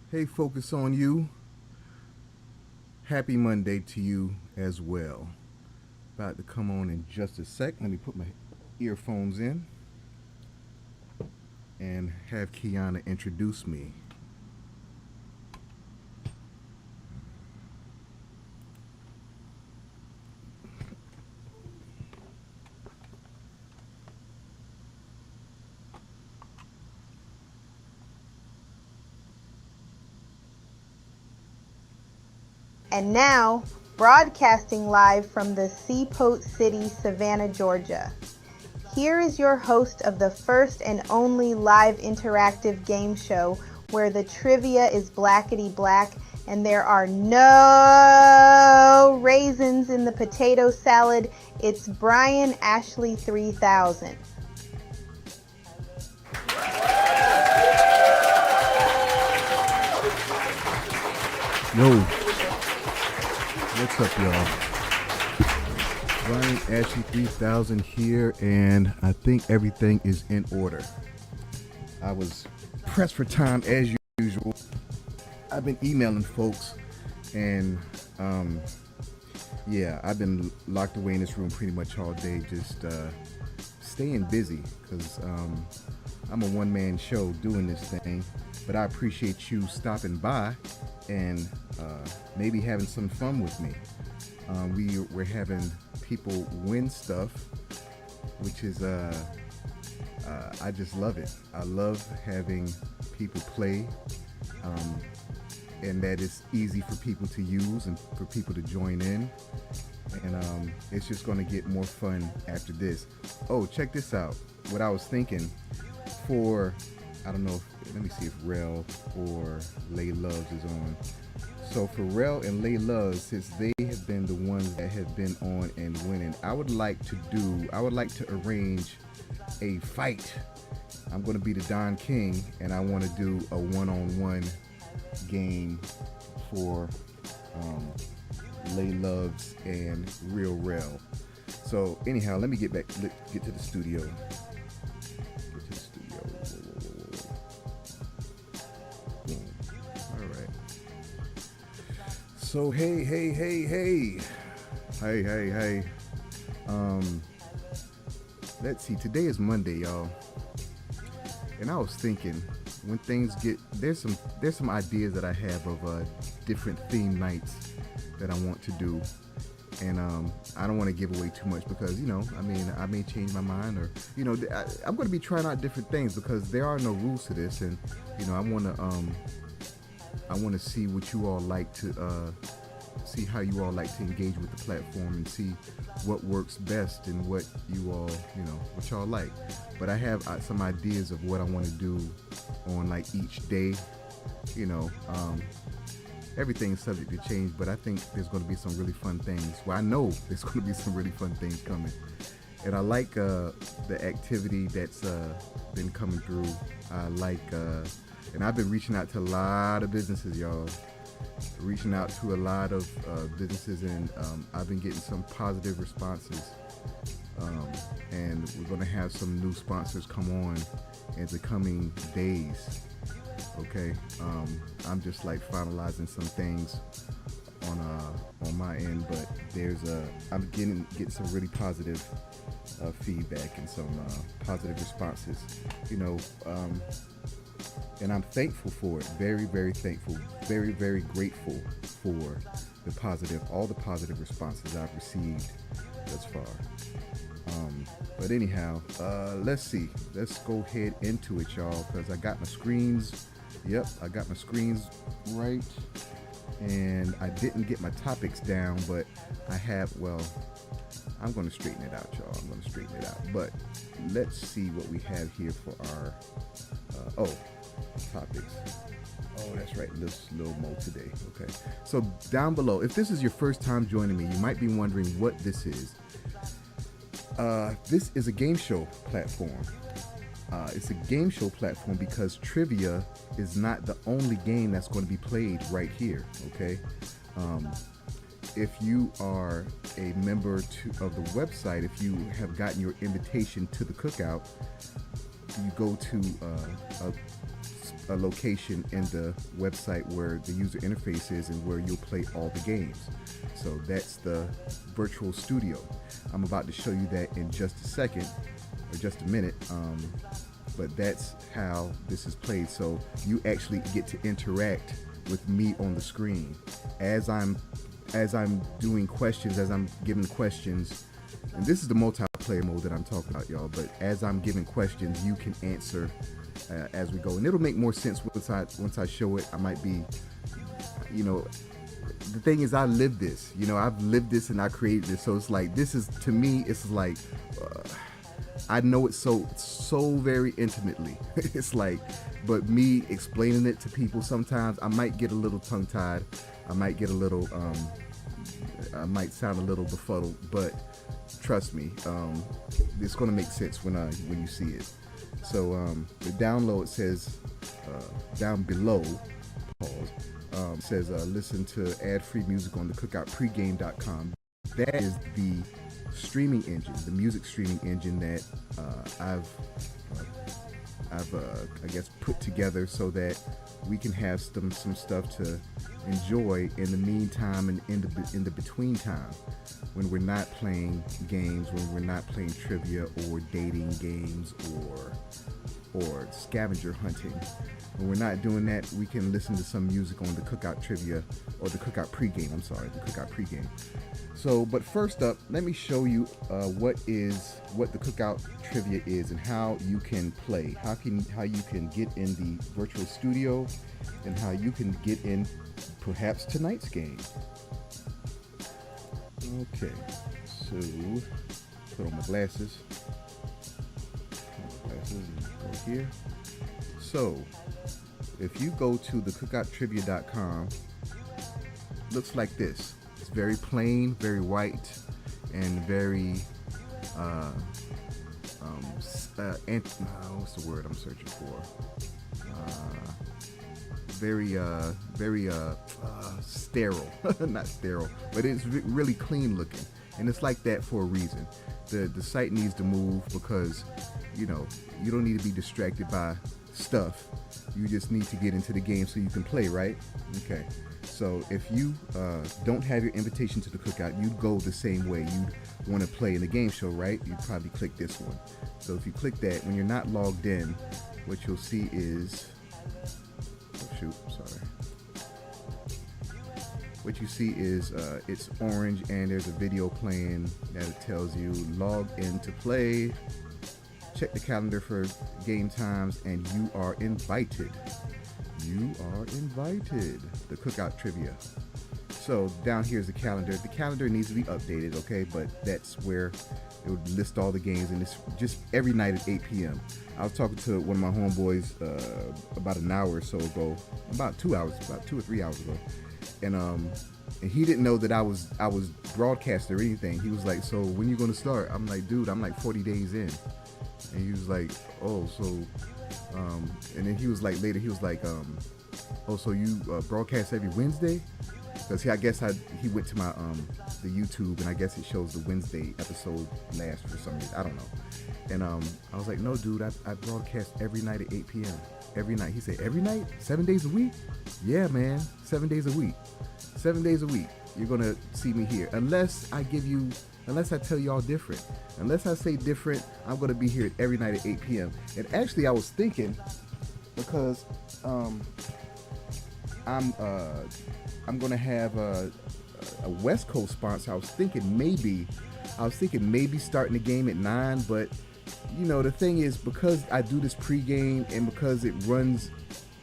Hey, focus on you. Happy Monday to you as well. About to come on in just a sec. Let me put my earphones in and have Kiana introduce me. And now, broadcasting live from the Seaport City, Savannah, Georgia. Here is your host of the first and only live interactive game show where the trivia is blackety black and there are no raisins in the potato salad. It's Brian Ashley 3000. Yo, what's up, y'all? Brian Ashley 3000 here, and I think everything is in order. I was pressed for time as usual. I've been emailing folks, and yeah, I've been locked away in this room pretty much all day, just staying busy because I'm a one-man show doing this thing. But I appreciate you stopping by and maybe having some fun with me. We're having people win stuff, which is I just love it. I love having people play, and that it's easy for people to use and for people to join in. And it's just going to get more fun after this. Oh, check this out. What I was thinking for, I don't know, let me see if Rel or Lay Loves is on. So for Rel and Lay Loves, since they have been the ones that have been on and winning, I would like to arrange a fight. I'm going to be the Don King, and I want to do a one-on-one game for Lay Loves and Real Rel. So anyhow, let me get to the studio. Get to the studio. Boom. All right. So hey. Let's see. Today is Monday, y'all. And I was thinking, when things get there's some ideas that I have of different theme nights that I want to do, and I don't want to give away too much because I may change my mind, or I'm going to be trying out different things because there are no rules to this, and I want to see what you all like to see how you all like to engage with the platform and see what works best and what you all what y'all like. But I have some ideas of what I want to do on like each day. Everything's subject to change, but I think there's going to be some really fun things. Well, I know there's going to be some really fun things coming, and I like the activity that's been coming through. I like and I've been reaching out to a lot of businesses, y'all. Reaching out to a lot of businesses, and I've been getting some positive responses. And we're going to have some new sponsors come on in the coming days. Okay, I'm just like finalizing some things on my end, but I'm getting some really positive feedback and some positive responses. And I'm thankful for it. Very, very thankful. Very, very grateful for all the positive responses I've received thus far. But anyhow, let's see. Let's go ahead into it, y'all, because I got my screens. Yep, I got my screens right. And I didn't get my topics down, but I'm going to straighten it out, y'all. I'm going to straighten it out. But let's see what we have here for our, topics. Oh, that's right. This Lil Mo today. Okay. So down below, if this is your first time joining me, you might be wondering what this is. This is a game show platform. It's a game show platform because trivia is not the only game that's going to be played right here. Okay. If you are a member of the website, if you have gotten your invitation to the cookout, you go to a location in the website where the user interface is and where you'll play all the games. So that's the virtual studio. I'm about to show you that in just a second, or just a minute. But that's how this is played. So you actually get to interact with me on the screen as I'm doing questions, as I'm giving questions. And this is the multiplayer mode that I'm talking about, y'all. But as I'm giving questions, you can answer as we go, and it'll make more sense once I show it. I might be, the thing is, I live this. I've lived this and I created this. So it's like, this is, to me, it's like, I know it so very intimately. It's like, but me explaining it to people, sometimes I might get a little tongue-tied. I might get a little, I might sound a little befuddled, but trust me, it's going to make sense when you see it. So the download says, down below, pause, says listen to ad-free music on the cookoutpregame.com. That is the streaming engine, the music streaming engine that I've I guess put together so that we can have some stuff to enjoy in the meantime and in the between time, when we're not playing games, when we're not playing trivia or dating games or scavenger hunting. When we're not doing that, we can listen to some music on the Cookout Trivia, or the Cookout Pregame, the Cookout Pregame. So, but first up, let me show you what the Cookout Trivia is and how you can play, how you can get in the virtual studio, and how you can get in perhaps tonight's game. Okay, so put on my glasses. And go here. So, if you go to the cookouttrivia.com, looks like this. It's very plain, very white, and very what's the word I'm searching for? Very sterile. Not sterile, but it's really clean looking, and it's like that for a reason. The site needs to move because you don't need to be distracted by stuff. You just need to get into the game so you can play, right? Okay. So if you don't have your invitation to the cookout, you'd go the same way. You'd want to play in the game show, right? You'd probably click this one. So if you click that, when you're not logged in, what you'll see is, what you see is it's orange and there's a video playing that it tells you log in to play, check the calendar for game times, and you are invited. You are invited. The Cookout Trivia. So down here is the calendar. The calendar needs to be updated, okay? But that's where it would list all the games, and it's just every night at 8 p.m. I was talking to one of my homeboys about an hour or so ago, about 2 or 3 hours ago, and he didn't know that I was broadcasting or anything. He was like, "So when you gonna start?" I'm like, "Dude, I'm like 40 days in," and he was like, "Oh, so." And then he was like, later, he was like, "Oh, so you broadcast every Wednesday?" Because I guess he went to my the YouTube, and I guess it shows the Wednesday episode last for some reason. I don't know. And I was like, "No, dude, I broadcast every night at 8 p.m. Every night." He said, "Every night? 7 days a week?" "Yeah, man, 7 days a week. 7 days a week. You're gonna see me here, unless I tell y'all different. Unless I say different, I'm gonna be here every night at 8 p.m. And actually, I was thinking, because I'm gonna have a West Coast sponsor. I was thinking maybe starting the game at 9, but the thing is, because I do this pregame and because it runs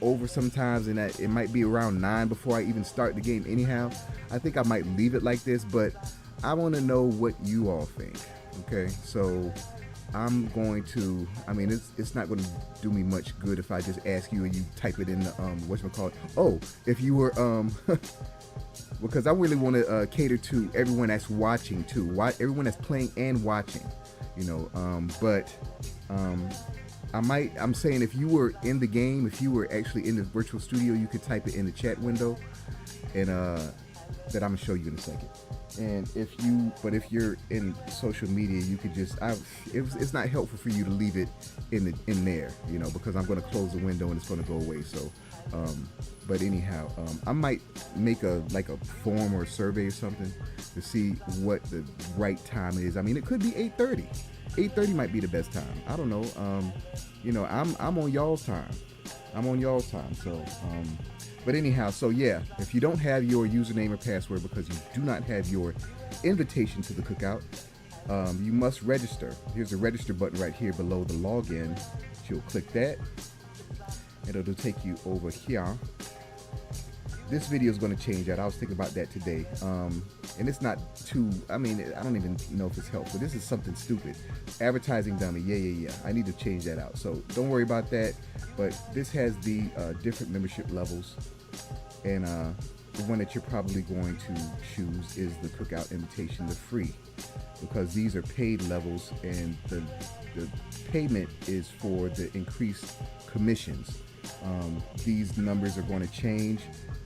over sometimes, and it might be around 9 before I even start the game anyhow, I think I might leave it like this. But I want to know what you all think. Okay, so I'm going to, it's not going to do me much good if I just ask you and you type it in the whatchamacallit. Oh, if you were because I really want to cater to everyone that's watching too, everyone that's playing and watching, but I'm saying, if you were in the game, if you were actually in the virtual studio, you could type it in the chat window, and that I'm gonna show you in a second. And if you're in social media, you could just, it's not helpful for you to leave it in there, because I'm going to close the window and it's going to go away. So, but anyhow, I might make a form or a survey or something to see what the right time is. I mean, it could be 8:30. 8:30 might be the best time. I don't know. I'm on y'all's time. So, but anyhow, so yeah, if you don't have your username or password because you do not have your invitation to the cookout, you must register. Here's a register button right here below the login. You'll click that, and it'll take you over here. This video is going to change that. I was thinking about that today. And it's not too, I don't even know if it's helpful. This is something stupid. Advertising dummy. Yeah. I need to change that out. So don't worry about that. But this has the different membership levels. And the one that you're probably going to choose is the cookout invitation, the free. Because these are paid levels, and the payment is for the increased commissions. These numbers are going to change.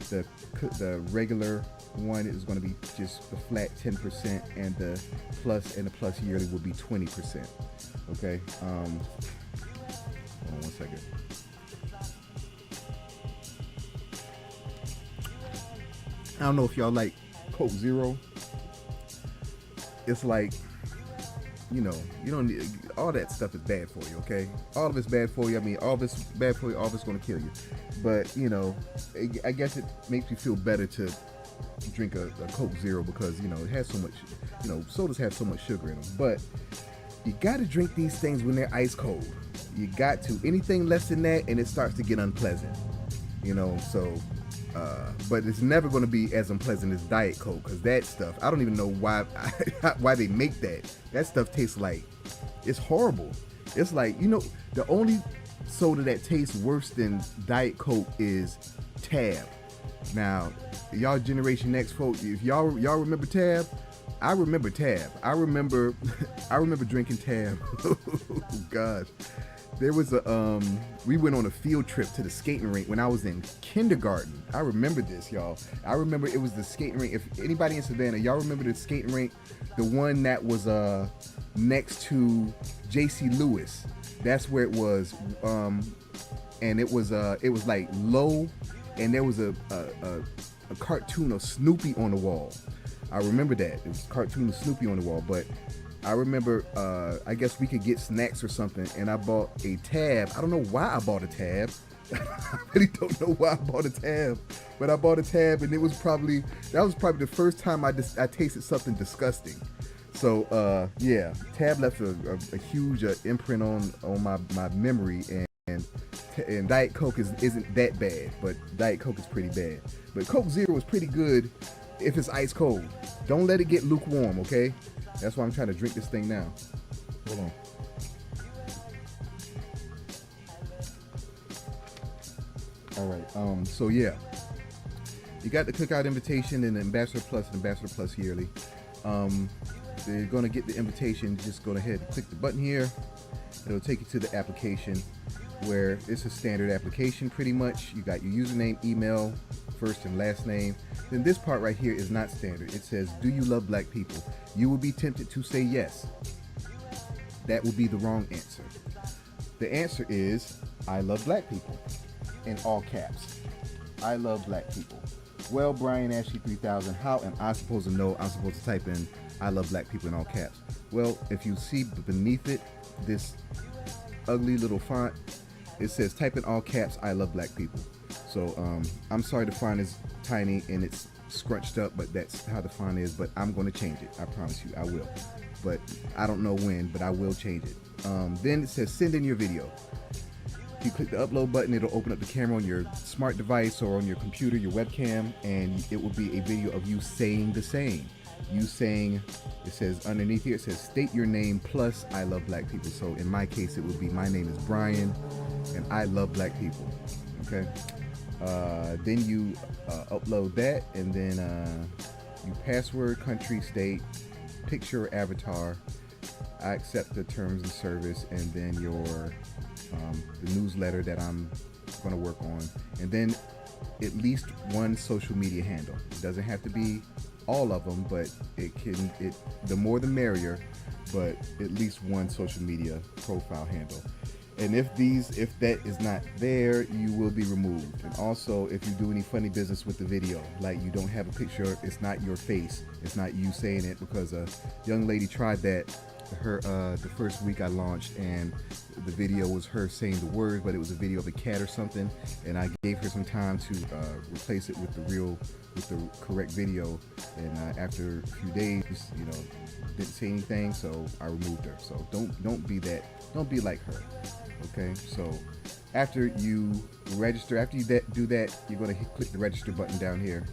The regular one is going to be just a flat 10%, and the plus yearly will be 20%. Okay. Hold on 1 second. I don't know if y'all like Coke Zero. It's like, you don't need, all that stuff is bad for you, okay? All of it's bad for you. I mean, all of it's bad for you, all of it's going to kill you. But, I guess it makes me feel better to drink a Coke Zero because, it has so much, sodas have so much sugar in them. But you got to drink these things when they're ice cold. You got to. Anything less than that, and it starts to get unpleasant, so... but it's never going to be as unpleasant as Diet Coke, because that stuff, I don't even know why they make that. That stuff tastes like, it's horrible. It's like, the only soda that tastes worse than Diet Coke is Tab. Now, y'all Generation X folks, if y'all remember Tab, I remember Tab. I remember drinking Tab. Oh gosh. There was we went on a field trip to the skating rink when I was in kindergarten. I remember this, y'all. I remember it was the skating rink. If anybody in Savannah, y'all remember the skating rink, the one that was next to J.C. Lewis. That's where it was. And it was like low, and there was a cartoon of Snoopy on the wall. I remember that. It was a cartoon of Snoopy on the wall, but I remember, I guess we could get snacks or something, and I bought a Tab. I don't know why I bought a Tab. I really don't know why I bought a Tab, but I bought a Tab, and that was probably the first time I tasted something disgusting. So, yeah, Tab left a huge imprint on my memory, and Diet Coke isn't that bad, but Diet Coke is pretty bad. But Coke Zero is pretty good if it's ice cold. Don't let it get lukewarm, okay? That's why I'm trying to drink this thing now. Hold on. All right. So yeah, you got the cookout invitation and the Ambassador Plus yearly. They're gonna get the invitation. Just go ahead and click the button here. It'll take you to the application, where it's a standard application pretty much. You got your username, email, first and last name. Then this part right here is not standard. It says, do you love black people? You will be tempted to say yes. That will be the wrong answer. The answer is, I love black people, in all caps. I love black people. Well, Brian Ashley 3000, how am I supposed to know? I'm supposed to type in, I love black people in all caps. Well, if you see beneath it, this ugly little font, it says type in all caps, I love black people. So I'm sorry the font is tiny and it's scrunched up, but that's how the font is. But I'm going to change it. I promise you I will. But I don't know when, but I will change it. Then it says send in your video. If you click the upload button, it'll open up the camera on your smart device or on your computer, your webcam, and it will be a video of you saying the same. You saying, it says underneath here, it says state your name plus I love black people. So in my case, it would be my name is Brian and I love black people. Okay. Then you upload that, and then you password, country, state, picture, avatar. I accept the terms of service, and then your the newsletter that I'm going to work on, and then at least one social media handle. It doesn't have to be all of them, but the more the merrier, but at least one social media profile handle. And if that is not there, you will be removed. And also, if you do any funny business with the video, like you don't have a picture, it's not your face, it's not you saying it, because a young lady tried that the first week I launched, and the video was her saying the word, but it was a video of a cat or something, and I gave her some time to replace it with the correct video, and after a few days, didn't say anything, so I removed her. So don't be like her. Okay, so after you register, after you do that, you're going to click the register button down here.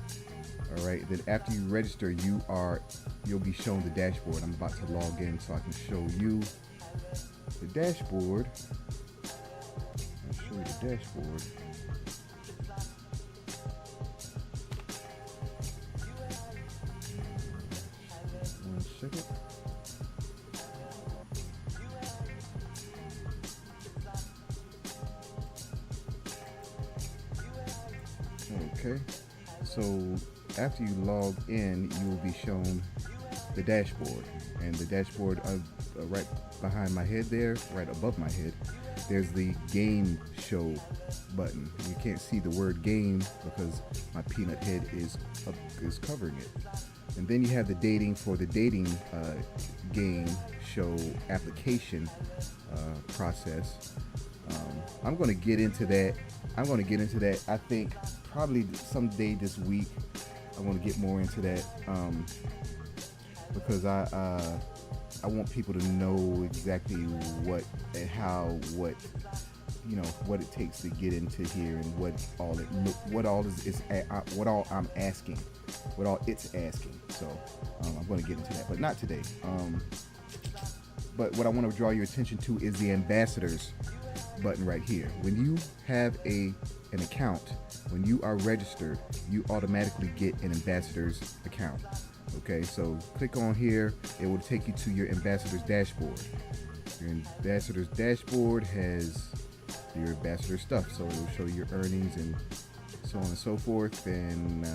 All right, then after you register, you'll be shown the dashboard. I'm about to log in so I can show you the dashboard. I'll show you the dashboard. One second. Okay, so after you log in, you will be shown the dashboard, and the dashboard right behind my head there, right above my head, there's the game show button. You can't see the word game because my peanut head is covering it. And then you have the dating game show application process. I'm going to get into that. I think probably someday this week I want to get more into that, because I want people to know exactly what it takes to get into here, and what all it's asking. So I'm going to get into that, but not today. But what I want to draw your attention to is the ambassadors button right here. When you have an account, when you are registered, you automatically get an ambassador's account. Okay, so click on here. It will take you to your ambassador's dashboard. Your ambassador's dashboard has your ambassador stuff, so it will show your earnings and so on and so forth. And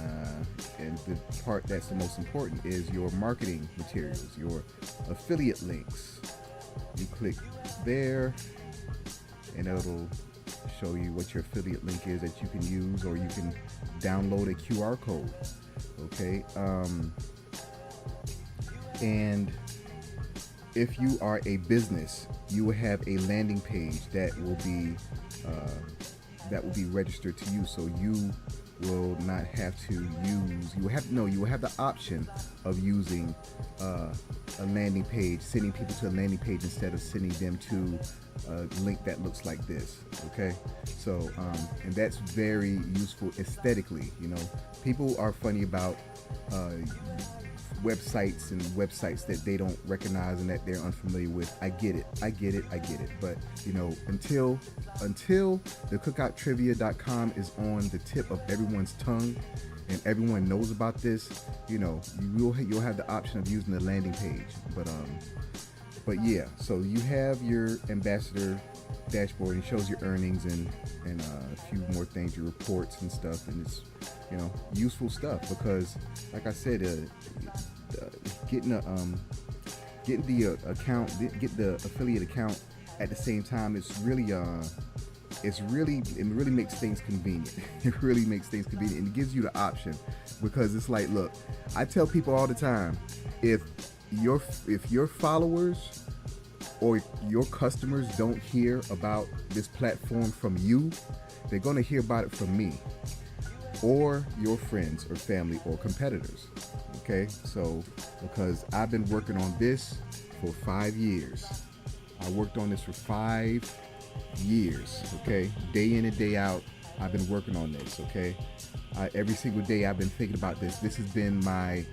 the part that's the most important is your marketing materials, your affiliate links. You click there, and it'll show you what your affiliate link is that you can use, or you can download a QR code. Okay, and if you are a business, you will have a landing page that will be registered to you, so you will not have to use. You will have the option of using a landing page, sending people to a landing page instead of sending them to a link that looks like this. Okay, so and that's very useful aesthetically. People are funny about websites that they don't recognize and that they're unfamiliar with. I get it. But until the cookouttrivia.com is on the tip of everyone's tongue and everyone knows about this, you'll have the option of using the landing page. But yeah, so you have your ambassador dashboard, and it shows your earnings and a few more things, your reports and stuff, and it's useful stuff, because like I said, getting the affiliate account at the same time, it really makes things convenient. It really makes things convenient, and it gives you the option, because it's like, look, I tell people all the time, if your followers or your customers don't hear about this platform from you, they're going to hear about it from me or your friends or family or competitors. Okay, so because I've been working on this for 5 years. I worked on this for 5 years. Okay, day in and day out, I've been working on this. Okay, every single day I've been thinking about this. This has been my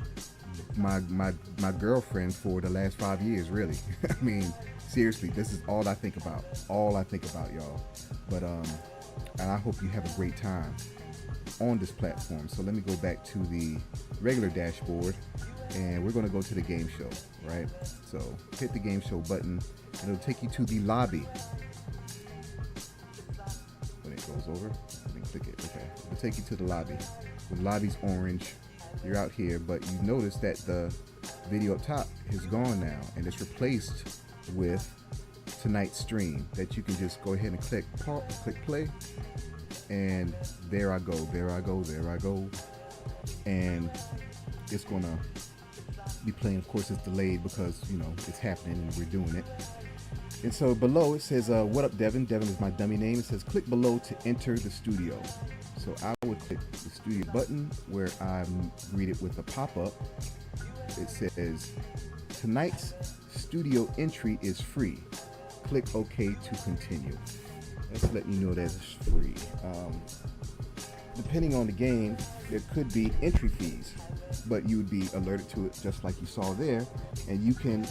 girlfriend for the last 5 years, really. I mean, seriously, this is all I think about, y'all. But and I hope you have a great time on this platform. So let me go back to the regular dashboard, and we're going to go to the game show, right? So hit the game show button, and it'll take you to the lobby. When it goes over, let me click it. Okay, it'll take you to the lobby. The lobby's orange. you're out here, but you notice that the video up top is gone now, and it's replaced with tonight's stream that you can just go ahead and click play, and there I go, and it's gonna be playing. Of course, it's delayed because it's happening and we're doing it. And so below it says, "What up, Devin?" Devin is my dummy name. It says, "Click below to enter the studio." So I would click the studio button where I'm greeted with a pop-up. It says, "Tonight's studio entry is free. Click OK to continue." That's letting you know that it's free. Depending on the game, there could be entry fees, but you would be alerted to it just like you saw there. And you can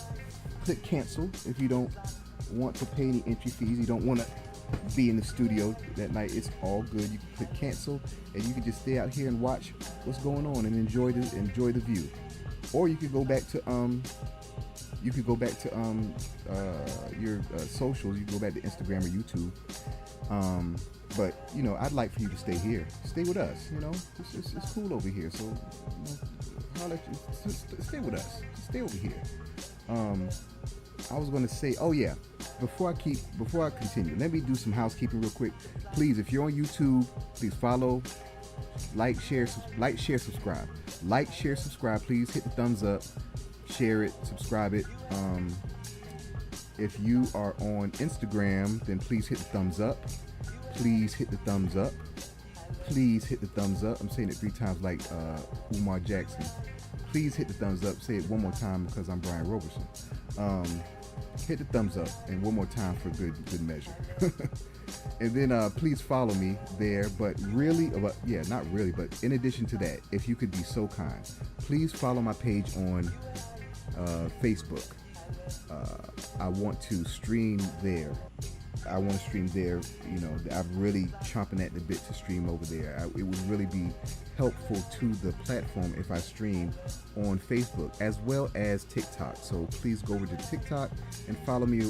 click cancel if you don't want to pay any entry fees. You don't want to be in the studio that night. It's all good. You can click cancel, and you can just stay out here and watch what's going on and enjoy the view. Or you could go back to your socials. You can go back to Instagram or YouTube. But I'd like for you to stay here. Stay with us. It's cool over here. So holler at you. Stay with us. Stay over here. I was going to say, oh yeah, before I continue, let me do some housekeeping real quick. Please, if you're on YouTube, please follow, like, share, subscribe. Like, share, subscribe. Please hit the thumbs up, share it, subscribe it. If you are on Instagram, then please hit the thumbs up. Please hit the thumbs up. Please hit the thumbs up. I'm saying it 3 times like Umar Jackson. Please hit the thumbs up. Say it one more time because I'm Brian Roberson. Hit the thumbs up, and one more time for good measure. And then please follow me there. But really, not really, but in addition to that, if you could be so kind, please follow my page on Facebook. I want to stream there. I'm really chomping at the bit to stream over there. It would really be helpful to the platform if I stream on Facebook as well as TikTok. So please go over to TikTok and follow me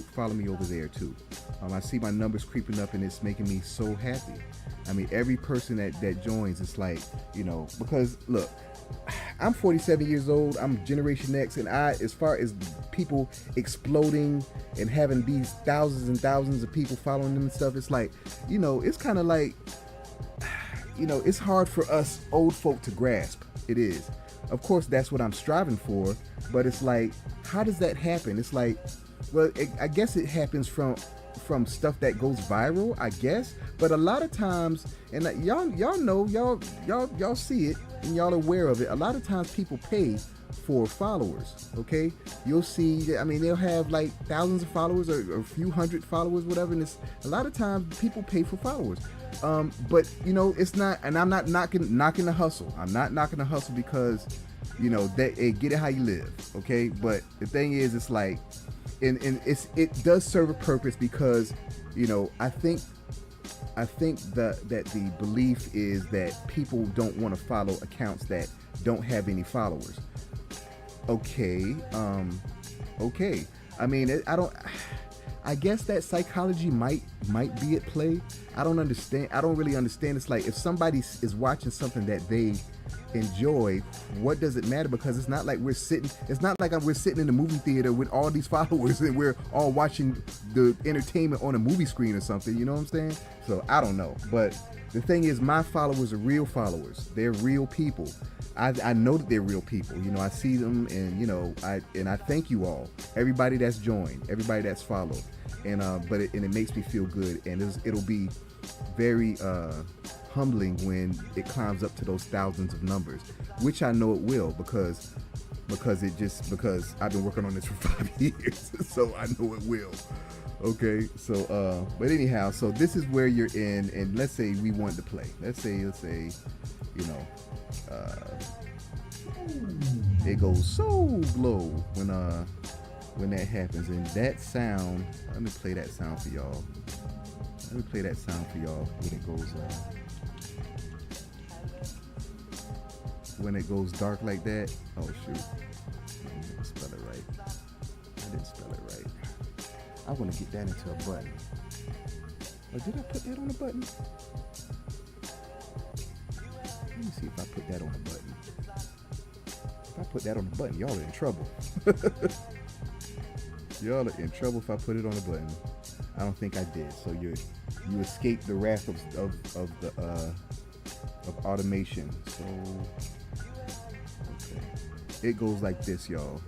over there too. I see my numbers creeping up, and it's making me so happy. I mean, every person that joins, it's like, because look, I'm 47 years old. I'm Generation X, and as far as people exploding and having these thousands and thousands of people following them and stuff, it's like, it's kind of like, it's hard for us old folk to grasp. It is. Of course, that's what I'm striving for, but it's like, how does that happen? It's like, well, I guess it happens from stuff that goes viral, I guess. But a lot of times, and y'all know, y'all see it, and y'all aware of it. A lot of times people pay for followers. Okay, you'll see. They'll have like thousands of followers or a few hundred followers, whatever. And a lot of times people pay for followers. But it's not. And I'm not knocking the hustle. I'm not knocking the hustle because that get it how you live. Okay, but the thing is, it's like, and it does serve a purpose because I think that the belief is that people don't want to follow accounts that don't have any followers. Okay. I guess that psychology might be at play. I don't understand. I don't really understand. It's like if somebody is watching something that they enjoy, what does it matter? Because it's not like we're sitting in the movie theater with all these followers and we're all watching the entertainment on a movie screen or something. You know what I'm saying? So I don't know. But the thing is, my followers are real followers. They're real people. I know that they're real people. I see them, and I thank you all, everybody that's joined, everybody that's followed, and it makes me feel good, and it'll be very humbling when it climbs up to those thousands of numbers, which I know it will because I've been working on this for 5 years, so I know it will. Okay, so but anyhow, so this is where you're in, and let's say we want to play. Let's say it goes so low when that happens, and that sound. Let me play that sound for y'all. When it goes dark like that. Oh shoot, I didn't spell it right. I want to get that into a button. Or did I put that on a button? Let me see if I put that on a button. put that on the button, y'all are in trouble. Y'all are in trouble if I put it on the button. I don't think I did. So you escaped the wrath of automation. So okay, it goes like this, y'all.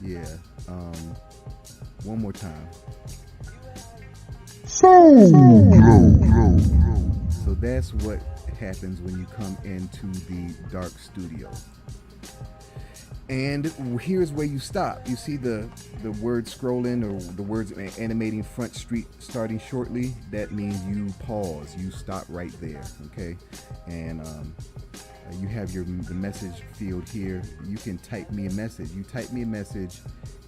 Yeah. One more time. So that's what happens when you come into the dark studio. And here's where you stop. You see the word scrolling, or the words animating front street starting shortly. That means you pause. You stop right there. Okay, and you have the message field here. You can type me a message. You type me a message,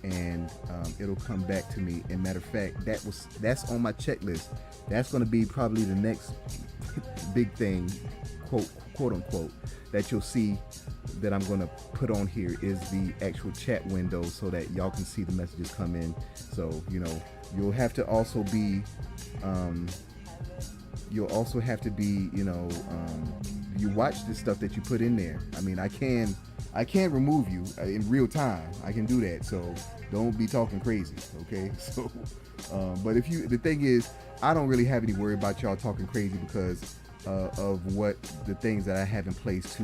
and it'll come back to me. And matter of fact, that's on my checklist. That's going to be probably the next big thing, quote unquote, that you'll see that I'm going to put on here is the actual chat window, so that y'all can see the messages come in. So you'll have to also be you watch the stuff that you put in there. I mean, I can remove you in real time. I can do that. So don't be talking crazy. Okay. So, but the thing is, I don't really have any worry about y'all talking crazy because of what the things that I have in place to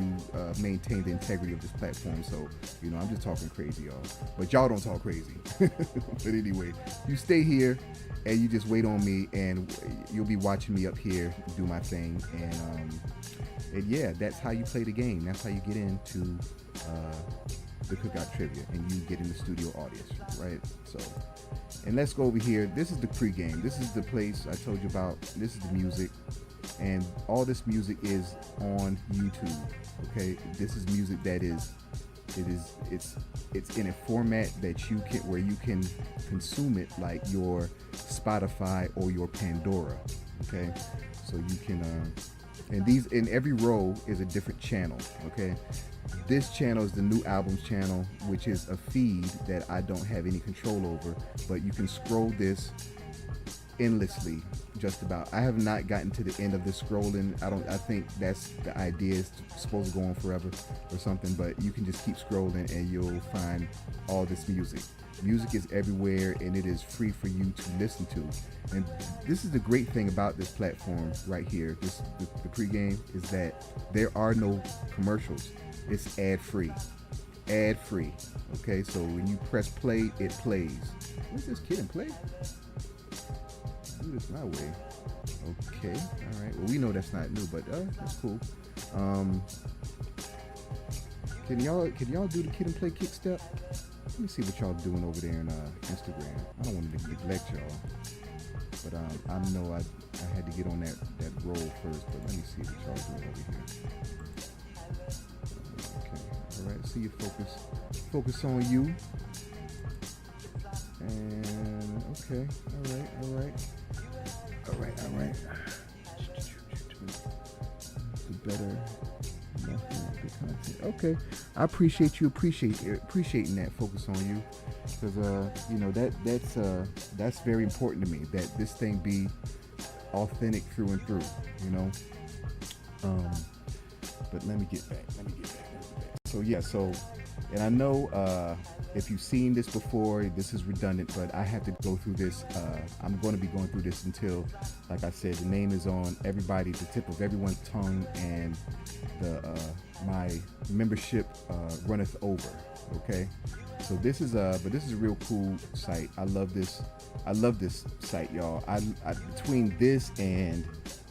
maintain the integrity of this platform. So, I'm just talking crazy, y'all. But y'all don't talk crazy. But anyway, you stay here and you just wait on me, and you'll be watching me up here do my thing. And yeah, that's how you play the game. That's how you get into the Cookout Trivia, and you get in the studio audience, right? So, and let's go over here. This is the pregame. This is the place I told you about. This is the music. And all this music is on YouTube. Okay, this is music that it's in a format that where you can consume it like your Spotify or your Pandora. Okay, so you can and in every row is a different channel. Okay, this channel is the new albums channel, which is a feed that I don't have any control over, but you can scroll this endlessly. Just about. I have not gotten to the end of this scrolling. I think that's the idea, is supposed to go on forever or something, but you can just keep scrolling and you'll find all this music. Music is everywhere, and it is free for you to listen to. And this is the great thing about this platform right here, the pregame, is that there are no commercials. It's ad-free. Ad-free. Okay, so when you press play, it plays. What's this kid in play? Do this my way. Okay, all right. Well, we know that's not new, but that's cool. Can y'all do the kid and play kick step? Let me see what y'all doing over there in Instagram. I don't want to neglect y'all, but I know I had to get on that roll first. But let me see what y'all doing over here. Okay, all right. See you focus on you. And okay, all right. The better content. Okay, I appreciate you appreciating that. Focus on you, because that's very important to me, that this thing be authentic through and through. But let me get back. So yeah, and I know if you've seen this before, this is redundant, but I have to go through this. I'm going to be going through this until, like I said, the name is on the tip of everyone's tongue, and my membership runneth over. Okay, so this is a real cool site. I love this site, y'all. I between this and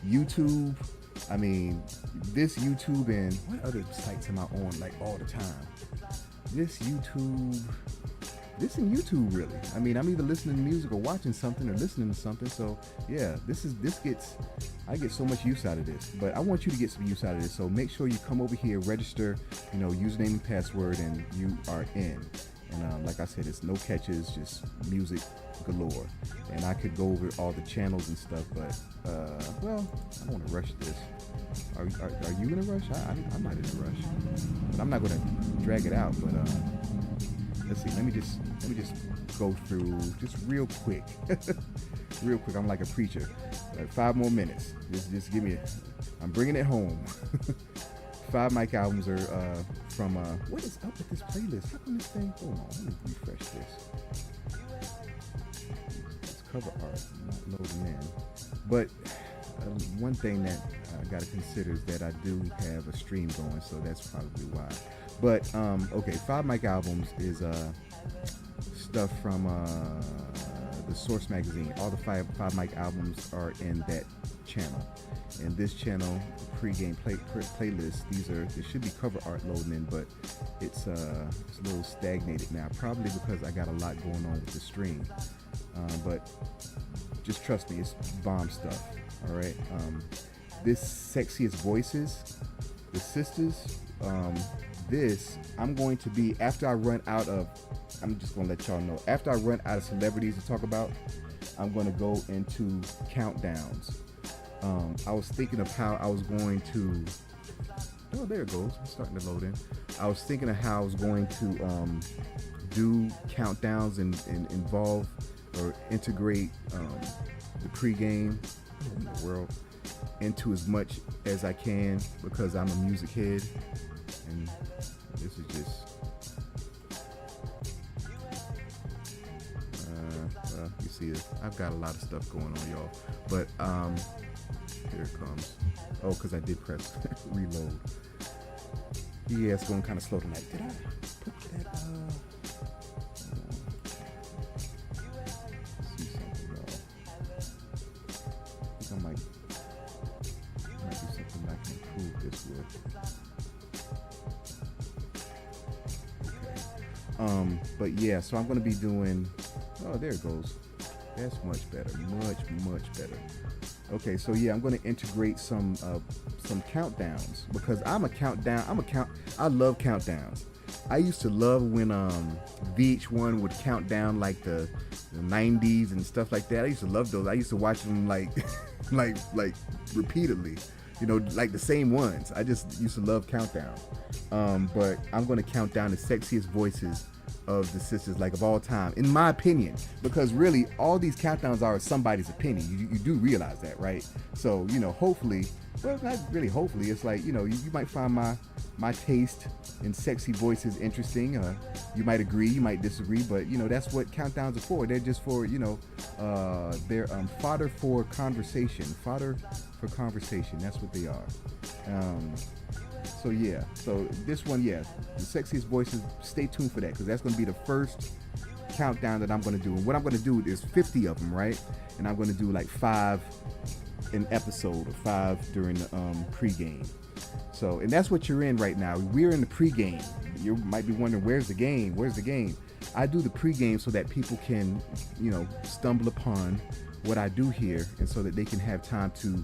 YouTube, I mean, this YouTube and what other sites am I on like all the time? This and YouTube, really. I mean, I'm either listening to music or watching something or listening to something. So yeah, I get so much use out of this, but I want you to get some use out of this. So make sure you come over here, register, username and password, and you are in. And like I said, it's no catches, just music galore. And I could go over all the channels and stuff, but well, I don't want to rush this. Are you in a rush? I'm not in a rush, but I'm not going to drag it out. But let's see. Let me just go through just real quick. I'm like a preacher. Like 5 more minutes. Just give me. I'm bringing it home. 5 Mike albums are from. What is up with this playlist? How come this thing? Hold on, let me refresh this. It's cover art not loading in. But one thing that I got to consider is that I do have a stream going, so that's probably why. But okay, 5 Mike albums is stuff from the Source magazine. All the five Mike albums are in that channel. And this channel, pregame playlist, there should be cover art loading in, but it's a little stagnated now, probably because I got a lot going on with the stream. But just trust me, it's bomb stuff. All right. This Sexiest Voices, the sisters. This I'm going to be after I run out of. I'm just gonna let y'all know. After I run out of celebrities to talk about, I'm gonna go into countdowns. I was thinking of how I was going to. Oh, there it goes. It's starting to load in. I was thinking of how I was going to do countdowns and involve or integrate the pregame in the world into as much as I can because I'm a music head, and this is just. You see, I've got a lot of stuff going on, y'all. But here it comes. Oh, because I did press reload. Yeah, it's going kind of slow tonight. Did I put that? See something, y'all. I think I might do something I can improve this with. Okay. But yeah, so I'm going to be doing. Oh, there it goes. That's much better. Much better. Okay, so yeah, I'm going to integrate some countdowns because I love countdowns. I used to love when VH1 would count down like the 90s and stuff like that. I used to love those. I used to watch them like like repeatedly. You know, like the same ones. I just used to love countdown. But I'm going to count down the sexiest voices of the sisters, like of all time, in my opinion, because really all these countdowns are somebody's opinion. You do realize that, right? So, you know, hopefully, well, not really hopefully, it's like, you know, you might find my taste in sexy voices interesting. You might agree, you might disagree, but you know, that's what countdowns are for. They're just for, you know, they're fodder for conversation. That's what they are. So yeah, so this one, yeah, the sexiest voices, stay tuned for that, because that's going to be the first countdown that I'm going to do. And what I'm going to do is 50 of them, right? And I'm going to do like 5 an episode or 5 during the pregame. So, and that's what you're in right now. We're in the pregame. You might be wondering, where's the game? I do the pregame so that people can, you know, stumble upon what I do here, and so that they can have time to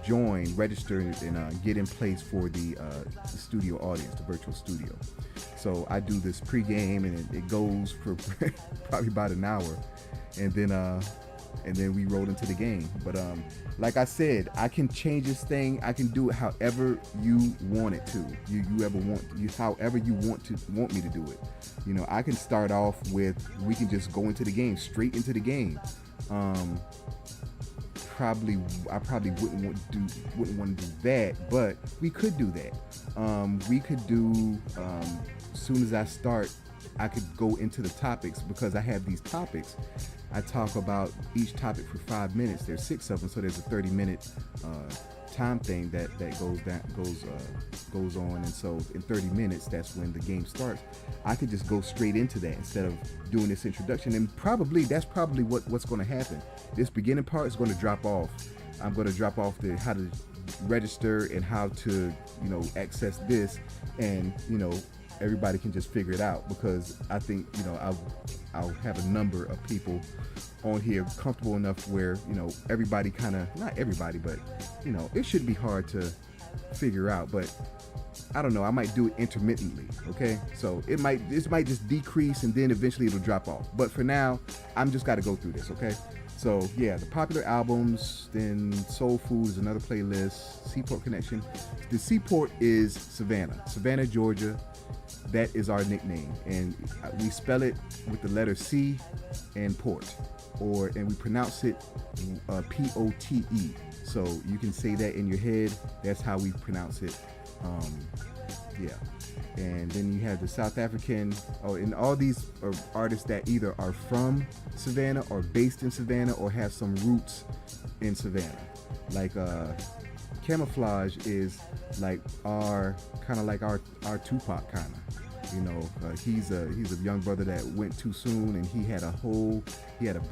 join, register, and get in place for the studio audience, the virtual studio. So I do this pregame, and it goes for probably about an hour, and then we roll into the game. But like I said, I can change this thing. I can do it however you want it to. However you want me to do it. You know, I can start off with, we can just go into the game, straight into the game. I probably wouldn't want to do that, but we could do that. We could do, as soon as I start, I could go into the topics, because I have these topics. I talk about each topic for 5 minutes. There's 6 of them, so there's a 30-minute time thing that goes on, and so in 30 minutes, that's when the game starts. I could just go straight into that instead of doing this introduction, and that's probably what's going to happen. This beginning part is going to drop off. I'm going to drop off the how to register and how to, you know, access this, and you know, everybody can just figure it out, because I think, you know, I'll have a number of people on here comfortable enough where, you know, everybody kind of, not everybody, but you know, it shouldn't be hard to figure out. But I don't know, I might do it intermittently. Okay, so this might just decrease, and then eventually it'll drop off. But for now, I'm just got to go through this. Okay, So yeah, the popular albums. Then Soul Food is another playlist. Seaport Connection. The Seaport is Savannah, Georgia. That is our nickname, and we spell it with the letter C and port, and we pronounce it P-O-T-E. So you can say that in your head. That's how we pronounce it. Yeah. And then you have the South African, and all these are artists that either are from Savannah or based in Savannah or have some roots in Savannah. Like Camouflage is like our Tupac kind of. You know, he's a young brother that went too soon, and he had a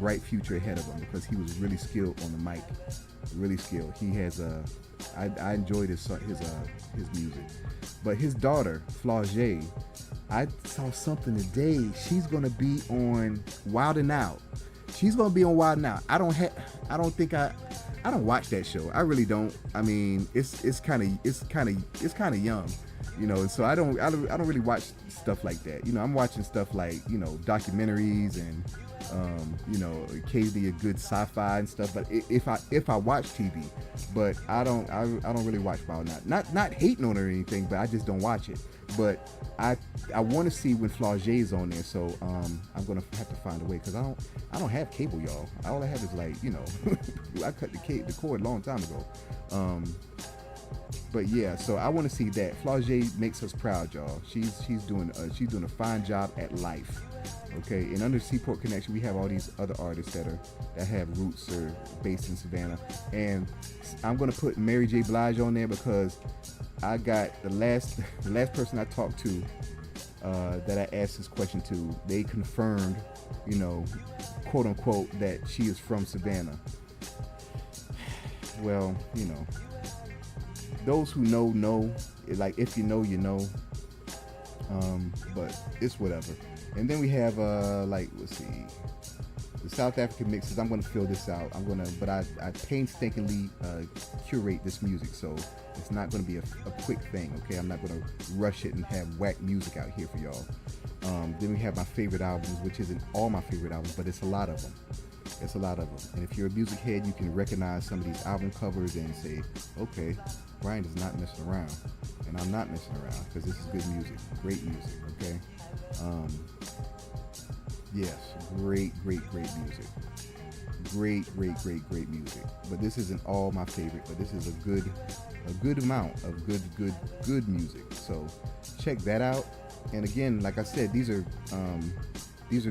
bright future ahead of him because he was really skilled on the mic, really skilled. He has I enjoyed his music. But his daughter, Flau'jae, I saw something today. She's gonna be on Wild 'N Out. She's gonna be on Wild 'N Out. I don't watch that show. I really don't. I mean, it's kind of young, you know. And so I don't really watch stuff like that. You know, I'm watching stuff like, you know, documentaries and you know, occasionally a good sci-fi and stuff. But if I watch TV, but I don't really watch Wild 'N Out. Not hating on her or anything, but I just don't watch it. But I want to see when Flau'jae is on there, so I'm gonna have to find a way, because I don't have cable, y'all. All I have is, like, you know, I cut the cord a long time ago. But yeah, so I want to see that. Flau'jae makes us proud, y'all. She's doing a fine job at life. Okay, and under Seaport Connection, we have all these other artists that have roots or based in Savannah, and I'm gonna put Mary J. Blige on there because I got the last person I talked to that I asked this question to. They confirmed, you know, quote unquote, that she is from Savannah. Well, you know, those who know. Like, if you know, you know. But it's whatever. And then we have let's see, the South African mixes. I'm gonna fill this out. But I painstakingly curate this music, so it's not gonna be a quick thing. Okay, I'm not gonna rush it and have whack music out here for y'all. Then we have my favorite albums, which isn't all my favorite albums, but it's a lot of them. And if you're a music head, you can recognize some of these album covers and say, okay, Brian is not messing around, and I'm not messing around, because this is good music, great music. Okay. Yes, great music. Great music. But this isn't all my favorite, but this is a good amount of good music. So check that out. And again, like I said, these are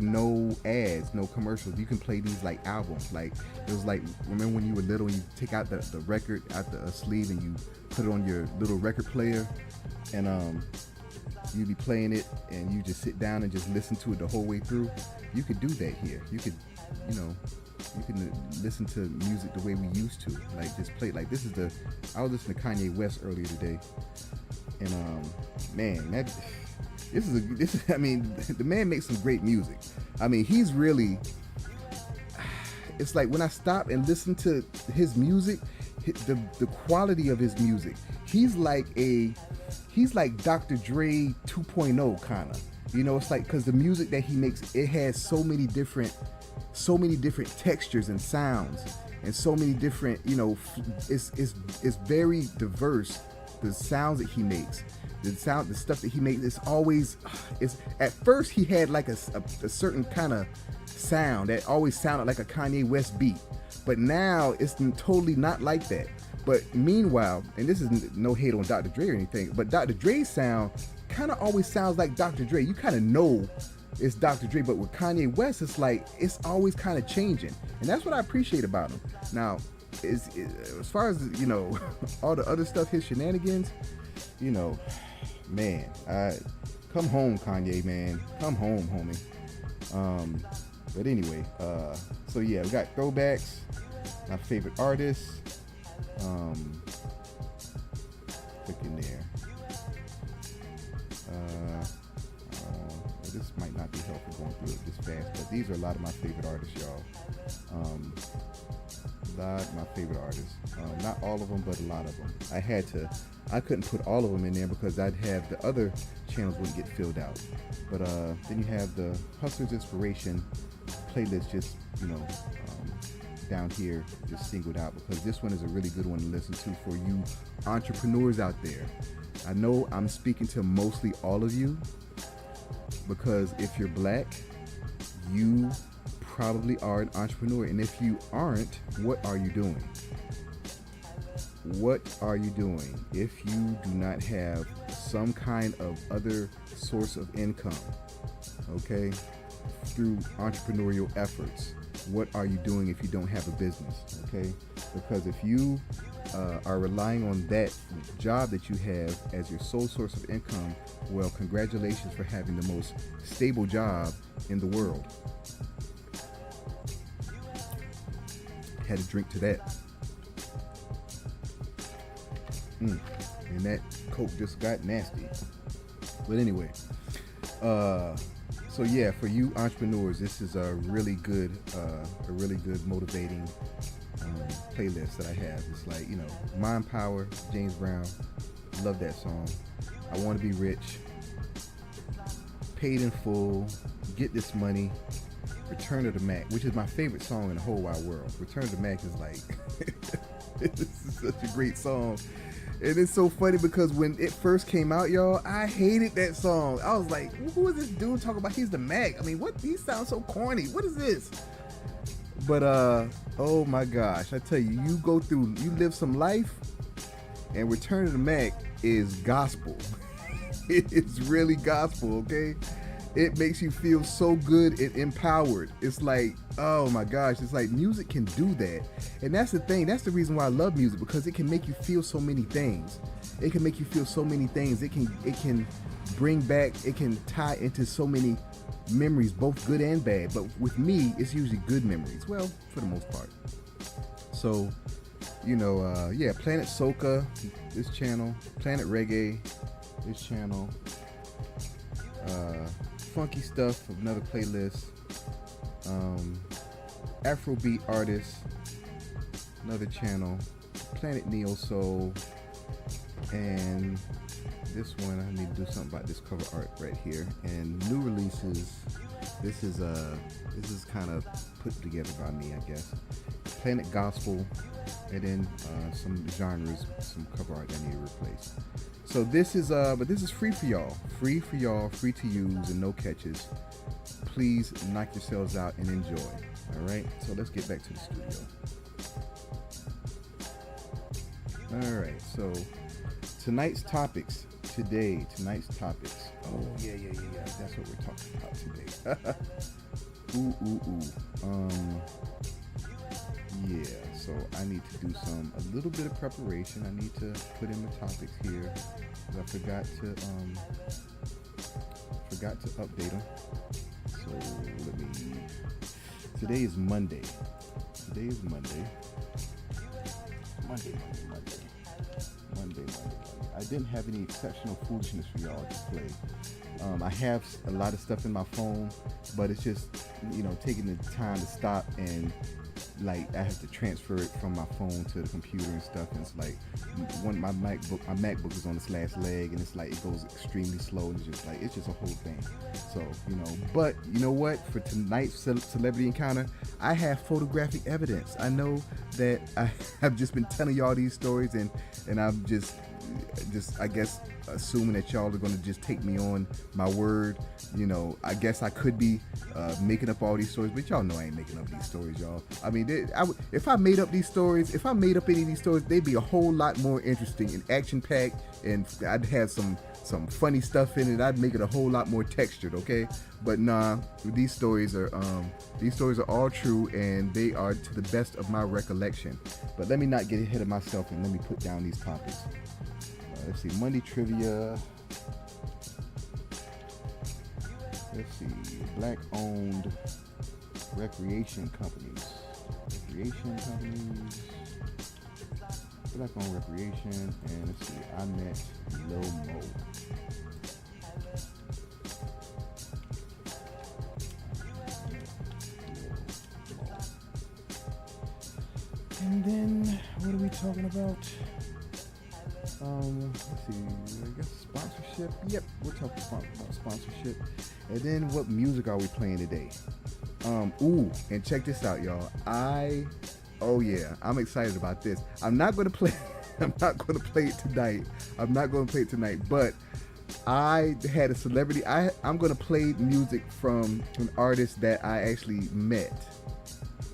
no ads, no commercials. You can play these like albums. Like, it was like, remember when you were little and you take out the record out the sleeve and you put it on your little record player, and you'd be playing it and you just sit down and just listen to it the whole way through. You could do that here. You could, you know, you can listen to music the way we used to. Like, just play. Like, I was listening to Kanye West earlier today, and man, I mean, the man makes some great music. I mean, he's really, it's like when I stop and listen to his music, the quality of his music, he's like Dr. Dre 2.0 kind of. You know, it's like, because the music that he makes, it has so many different textures and sounds, and so many different, you know, it's very diverse. The sounds that he makes, the stuff that he makes, it's at first he had like a certain kind of sound that always sounded like a Kanye West beat, but now it's totally not like that. But meanwhile, and this is no hate on Dr. Dre or anything, but Dr. Dre's sound kind of always sounds like Dr. Dre. You kind of know it's Dr. Dre, but with Kanye West, it's like it's always kind of changing, and that's what I appreciate about him. Now, as far as, you know, all the other stuff, his shenanigans, you know, man, come home, Kanye, man, come home, homie. But anyway, so yeah, we got throwbacks, my favorite artists, click in there. This might not be helpful going through it this fast, but these are a lot of my favorite artists, y'all. My favorite artists. Not all of them, but a lot of them. I couldn't put all of them in there because I'd have the other channels wouldn't get filled out. But then you have the Hustler's Inspiration playlist, just, you know, down here just singled out because this one is a really good one to listen to for you entrepreneurs out there. I know I'm speaking to mostly all of you because if you're black, you probably are an entrepreneur. And if you aren't, what are you doing? What are you doing if you do not have some kind of other source of income, okay, through entrepreneurial efforts? What are you doing if you don't have a business, okay? Because if you are relying on that job that you have as your sole source of income, well, congratulations for having the most stable job in the world. Had to drink to that. And that Coke just got nasty. But anyway, so yeah, for you entrepreneurs, this is a really good motivating playlist that I have. It's like, you know, Mind Power, James Brown, love that song. I Want to Be Rich, Paid in Full, Get This Money, Return of the Mac, which is my favorite song in the whole wide world. Return of the Mac is like, this is such a great song. And it's so funny because when it first came out, y'all, I hated that song. I was like, who is this dude talking about? He's the Mac. I mean, what? He sounds so corny. What is this? But, oh my gosh, I tell you, you live some life, and Return of the Mac is gospel. It's really gospel, okay? It makes you feel so good and empowered. It's like, oh my gosh, it's like music can do that. And that's the thing. That's the reason why I love music, because it can make you feel so many things. It can make you feel so many things. It can bring back, it can tie into so many memories, both good and bad. But with me, it's usually good memories. Well, for the most part. So, you know, yeah, Planet Soca, this channel, Planet Reggae, this channel, Funky Stuff, another playlist, Afrobeat Artists, another channel, Planet Neo Soul, and this one I need to do something about this cover art right here. And new releases, this is kind of put together by me, I guess. Planet Gospel, and then some genres, some cover art I need to replace. So this is but this is free for y'all, free to use and no catches. Please knock yourselves out and enjoy. All right, so let's get back to the studio. All right, so tonight's topics. Oh yeah, that's what we're talking about today. Yeah, so I need to do a little bit of preparation. I need to put in the topics here. I forgot to update them. So today is Monday. Monday. I didn't have any exceptional foolishness for y'all to play. I have a lot of stuff in my phone, but it's just, you know, taking the time to stop and like I have to transfer it from my phone to the computer and stuff, and it's like my MacBook is on its last leg, and it's like it goes extremely slow, and it's just a whole thing. So, you know, but you know what, for tonight's celebrity encounter, I have photographic evidence. I know that I've just been telling y'all these stories, and I'm just I guess assuming that y'all are going to just take me on my word. You know, I guess I could be making up all these stories, but y'all know I ain't making up these stories, y'all. I mean, if I made up any of these stories, they'd be a whole lot more interesting and action-packed, and I'd have some funny stuff in it. I'd make it a whole lot more textured, okay? But nah, these stories are all true, and they are to the best of my recollection. But let me not get ahead of myself, and let me put down these topics. Let's see, Monday trivia. Let's see, black-owned recreation companies. Black-owned recreation, and let's see, I met Lil Mo. And then, what are we talking about? Let's see, I guess sponsorship. Yep, we're talking about sponsorship. And then what music are we playing today? Ooh, and check this out, y'all. Oh yeah, I'm excited about this. I'm not gonna play. I'm not gonna play it tonight. I'm not gonna play it tonight. But I had a celebrity. I'm gonna play music from an artist that I actually met.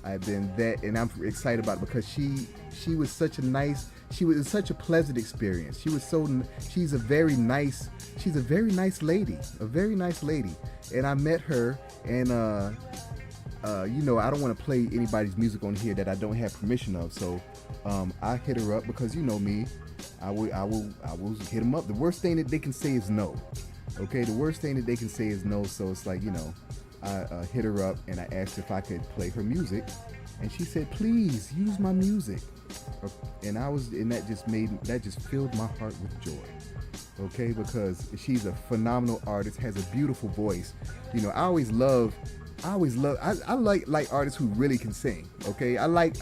I've been that, and I'm excited about it because she was such a nice. She was such a pleasant experience. She's a very nice. She's a very nice lady. A very nice lady. And I met her, and I don't want to play anybody's music on here that I don't have permission of. So I hit her up because you know me. I will hit them up. The worst thing that they can say is no. Okay, the worst thing that they can say is no. So it's like, I hit her up and I asked if I could play her music, and she said, "Please use my music." And that just filled my heart with joy. Okay, because she's a phenomenal artist, has a beautiful voice. I like artists who really can sing. Okay, I like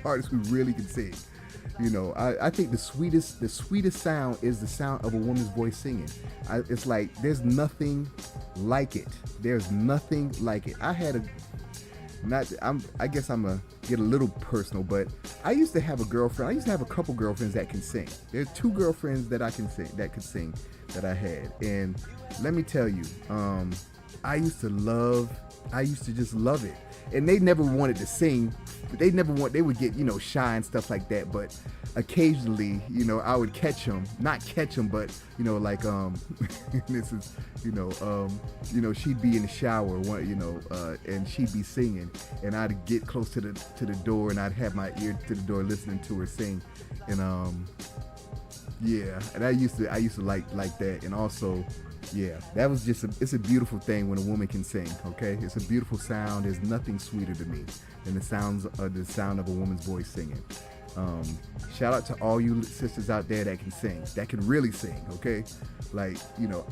artists who really can sing. I think the sweetest sound is the sound of a woman's voice singing. It's like there's nothing like it. There's nothing like it. I guess I'm gonna get a little personal, but I used to have a girlfriend. I used to have a couple girlfriends that can sing. There's 2 girlfriends that could sing that I had, and let me tell you, I used to just love it. And they never wanted to sing. They would get, shy and stuff like that. But occasionally, I would catch them, not catch them, but, this is, she'd be in the shower, and she'd be singing, and I'd get close to the door, and I'd have my ear to the door listening to her sing. And, and I used to like that. And also, yeah, that was it's a beautiful thing when a woman can sing. Okay, it's a beautiful sound. There's nothing sweeter to me than the sound of a woman's voice singing. Shout out to all you sisters out there that can sing, that can really sing. Okay, like,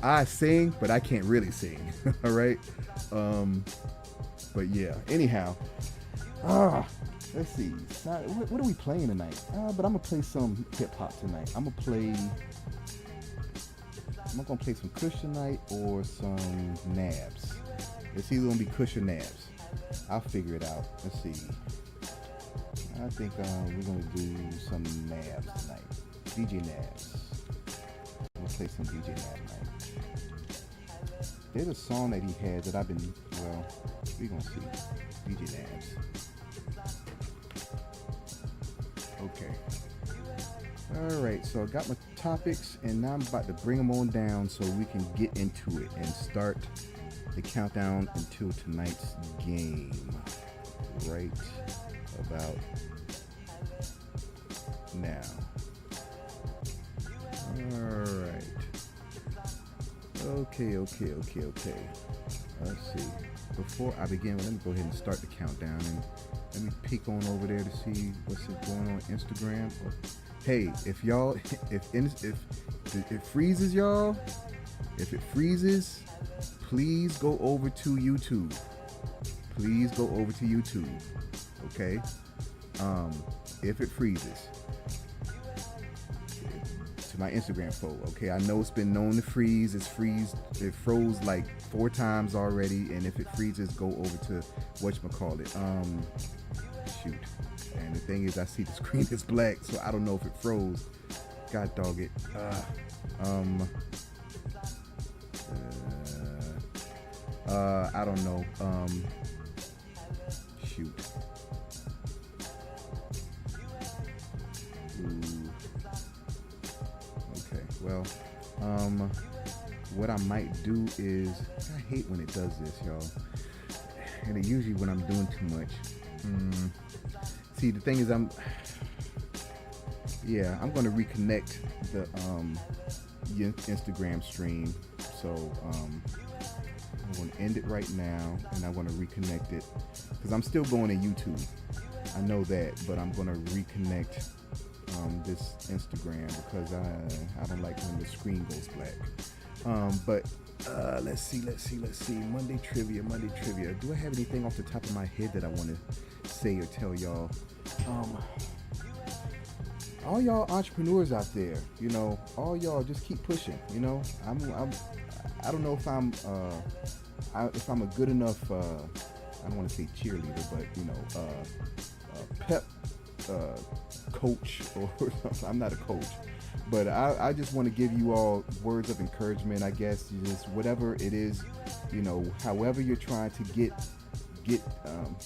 I sing, but I can't really sing. All right. But yeah. Anyhow, let's see. What are we playing tonight? But I'm gonna play some hip hop tonight. I'm gonna play some Kush tonight or some Nabs. It's either gonna be Kush or Nabs. I'll figure it out. Let's see. I think we're gonna do some Nabs tonight. DJ Nabs. I'm gonna play some DJ Nabs tonight. There's a song that he had that I've been. Well, we're gonna see. DJ Nabs. Okay. Alright, so I got my topics, and now I'm about to bring them on down so we can get into it and start the countdown until tonight's game. Right about now. Alright. Okay. Let's see. Before I begin, let me go ahead and start the countdown, and let me peek on over there to see what's going on Instagram. Hey, if it freezes, y'all, if it freezes, please go over to YouTube. Please go over to YouTube. Okay? If it freezes, to my Instagram follow. Okay, I know it's been known to freeze. It froze like 4 times already, and if it freezes, go over to whatchamacallit. Shoot. And the thing is, I see the screen is black, so I don't know if it froze. God dog it. I don't know. Shoot. Ooh. Okay. Well, what I might do is, I hate when it does this, y'all. And it usually when I'm doing too much. See, the thing is, I'm going to reconnect the Instagram stream. So I'm going to end it right now, and I want to reconnect it because I'm still going to YouTube. I know that, but I'm going to reconnect this Instagram because I don't like when the screen goes black. But let's see. Monday trivia. Do I have anything off the top of my head that I want to say or tell y'all? All y'all entrepreneurs out there, all y'all just keep pushing. I don't know if I'm a good enough I don't want to say cheerleader, but pep uh, coach or something. I'm not a coach, but I just want to give you all words of encouragement. I guess just whatever it is, however you're trying to get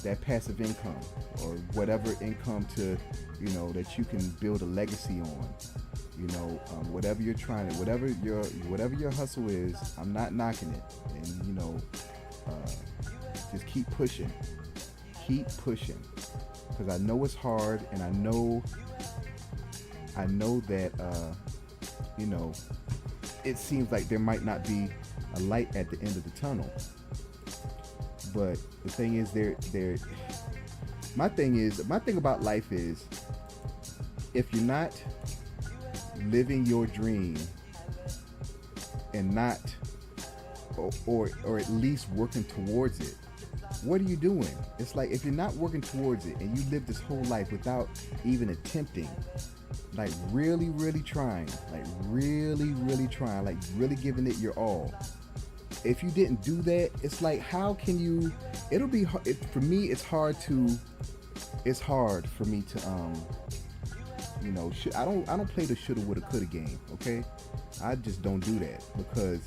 that passive income or whatever income to, that you can build a legacy on. Whatever you're trying to, whatever your hustle is, I'm not knocking it, and just keep pushing, because I know it's hard, and I know that it seems like there might not be a light at the end of the tunnel, but the thing is, my thing about life is, if you're not living your dream and not or at least working towards it, what are you doing? It's like, if you're not working towards it and you live this whole life without even attempting, like really trying, like really giving it your all, if you didn't do that, it's like, how can you? It'll be hard for me. It's hard for me to I don't play the shoulda woulda coulda game. Okay, I just don't do that, because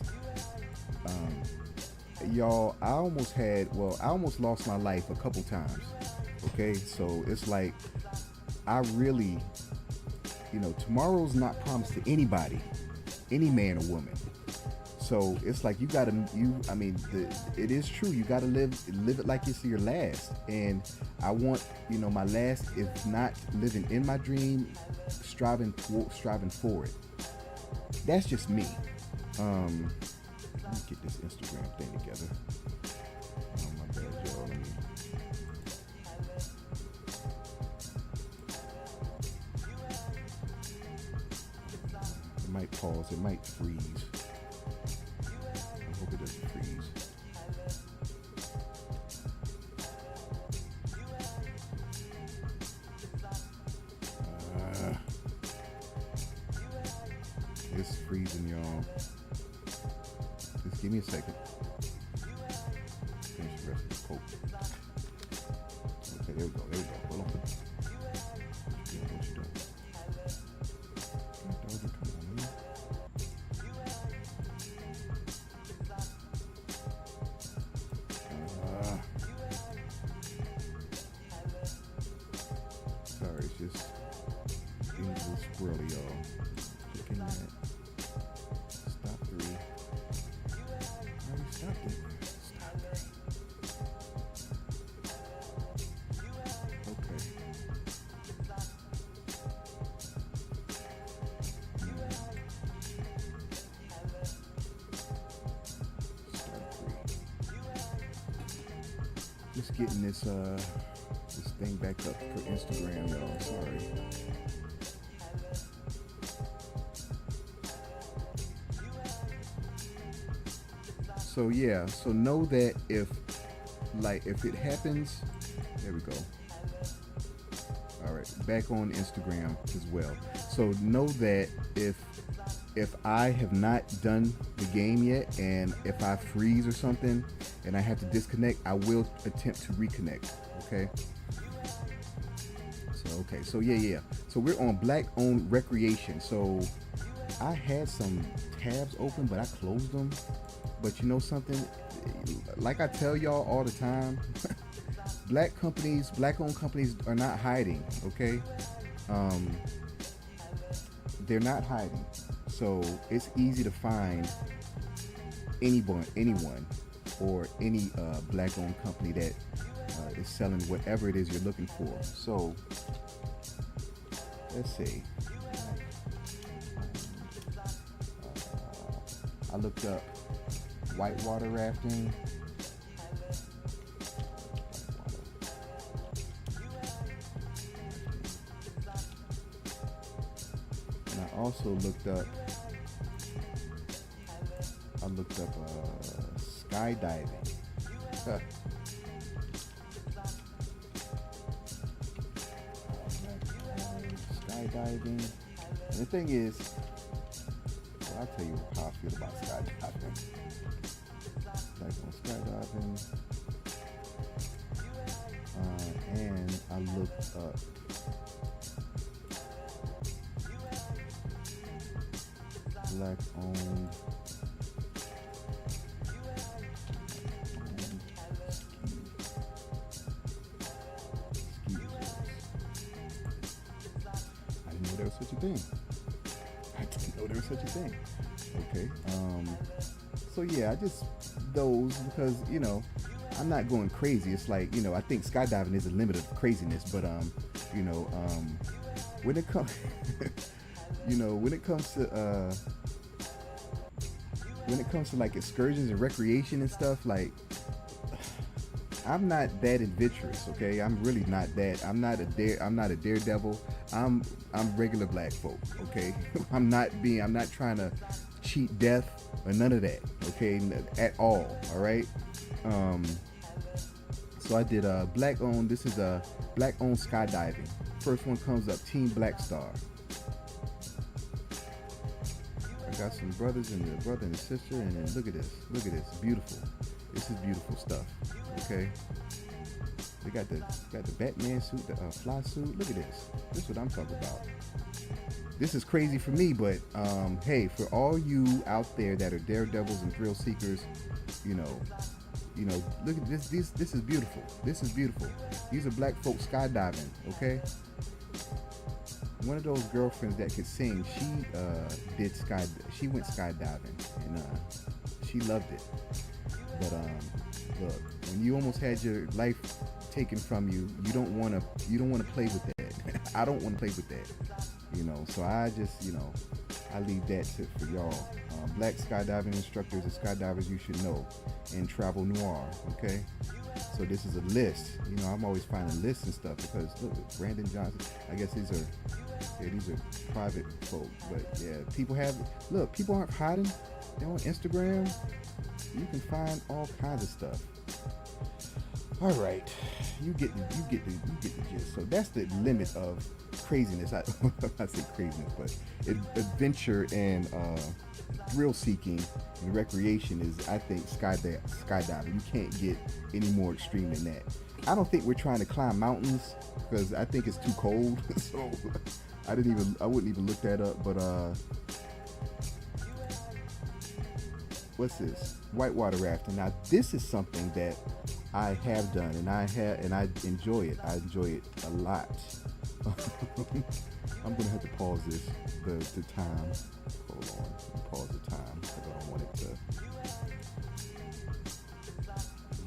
y'all, I almost lost my life a couple times. Okay, so it's like, I really, tomorrow's not promised to anybody, any man or woman. So it's like, it is true. You gotta live it like it's your last. And I want, my last, if not living in my dream, striving for it. That's just me. Let me get this Instagram thing together. Oh, my bad, y'all. It might pause. It might freeze. I hope it doesn't freeze. It's freezing, y'all. Just give me a second. Finish the rest of the Coke. Okay, there we go. Hold on. What you doing? Come on, man. Sorry, it's just being a little squirrely, y'all. Looking at stop 3. I already stopped it. Stop 3. Okay. Start 3. Just getting this thing back up for Instagram, y'all. Sorry. So yeah, so know that if it happens, there we go. All right, back on Instagram as well. So know that if I have not done the game yet, and if I freeze or something and I have to disconnect, I will attempt to reconnect. Okay. So yeah. So we're on Black-owned recreation. So I had some tabs open, but I closed them. But you know something? Like I tell y'all all the time, Black-owned companies are not hiding. Okay. They're not hiding. So it's easy to find anyone, or any Black-owned company that is selling whatever it is you're looking for. So let's see. I looked up Whitewater rafting. And I also looked up skydiving. Skydiving. And the thing is, well, I'll tell you how I feel about skydiving. Like on skydiving, And I looked up black owned ski resorts. I didn't know there was such a thing. I didn't know there was such a thing. Okay. So yeah, I just those because I'm not going crazy. It's like I think skydiving is a limit of craziness, but when it comes when it comes to like excursions and recreation and stuff, like I'm not that adventurous, okay? I'm really not that. I'm not a daredevil. I'm regular black folk, okay? I'm not trying to cheat death or none of that, okay? At all right? So I did black owned. This is a black owned skydiving. First one comes up, Team Black Star. I got some brothers and a brother and a sister, and then look at this, beautiful. This is beautiful stuff. Okay, they got the Batman suit, the fly suit. Look at this. This is what I'm talking about. This is crazy for me, but hey, for all you out there that are daredevils and thrill seekers, look at this. This is beautiful. This is beautiful. These are black folks skydiving. Okay. One of those girlfriends that could sing, she went skydiving and she loved it. But look, when you almost had your life taken from you, you don't want to play with that. I don't want to play with that. So I just I leave that for y'all. Black skydiving instructors and skydivers you should know and travel noir. Okay. So this is a list. I'm always finding lists and stuff because look, Brandon Johnson. I guess these are private folk, but yeah, people aren't hiding. They're on Instagram. You can find all kinds of stuff. All right, you get the gist. So that's the limit of craziness. I say craziness, but adventure and thrill seeking and recreation is, I think, skydiving. You can't get any more extreme than that. I don't think we're trying to climb mountains because I think it's too cold. So I wouldn't even look that up. But what's this? Whitewater rafting. Now this is something that I have done and I enjoy it. I enjoy it a lot. I'm gonna have to pause this. The time. Hold on. Pause the time because I don't want it to.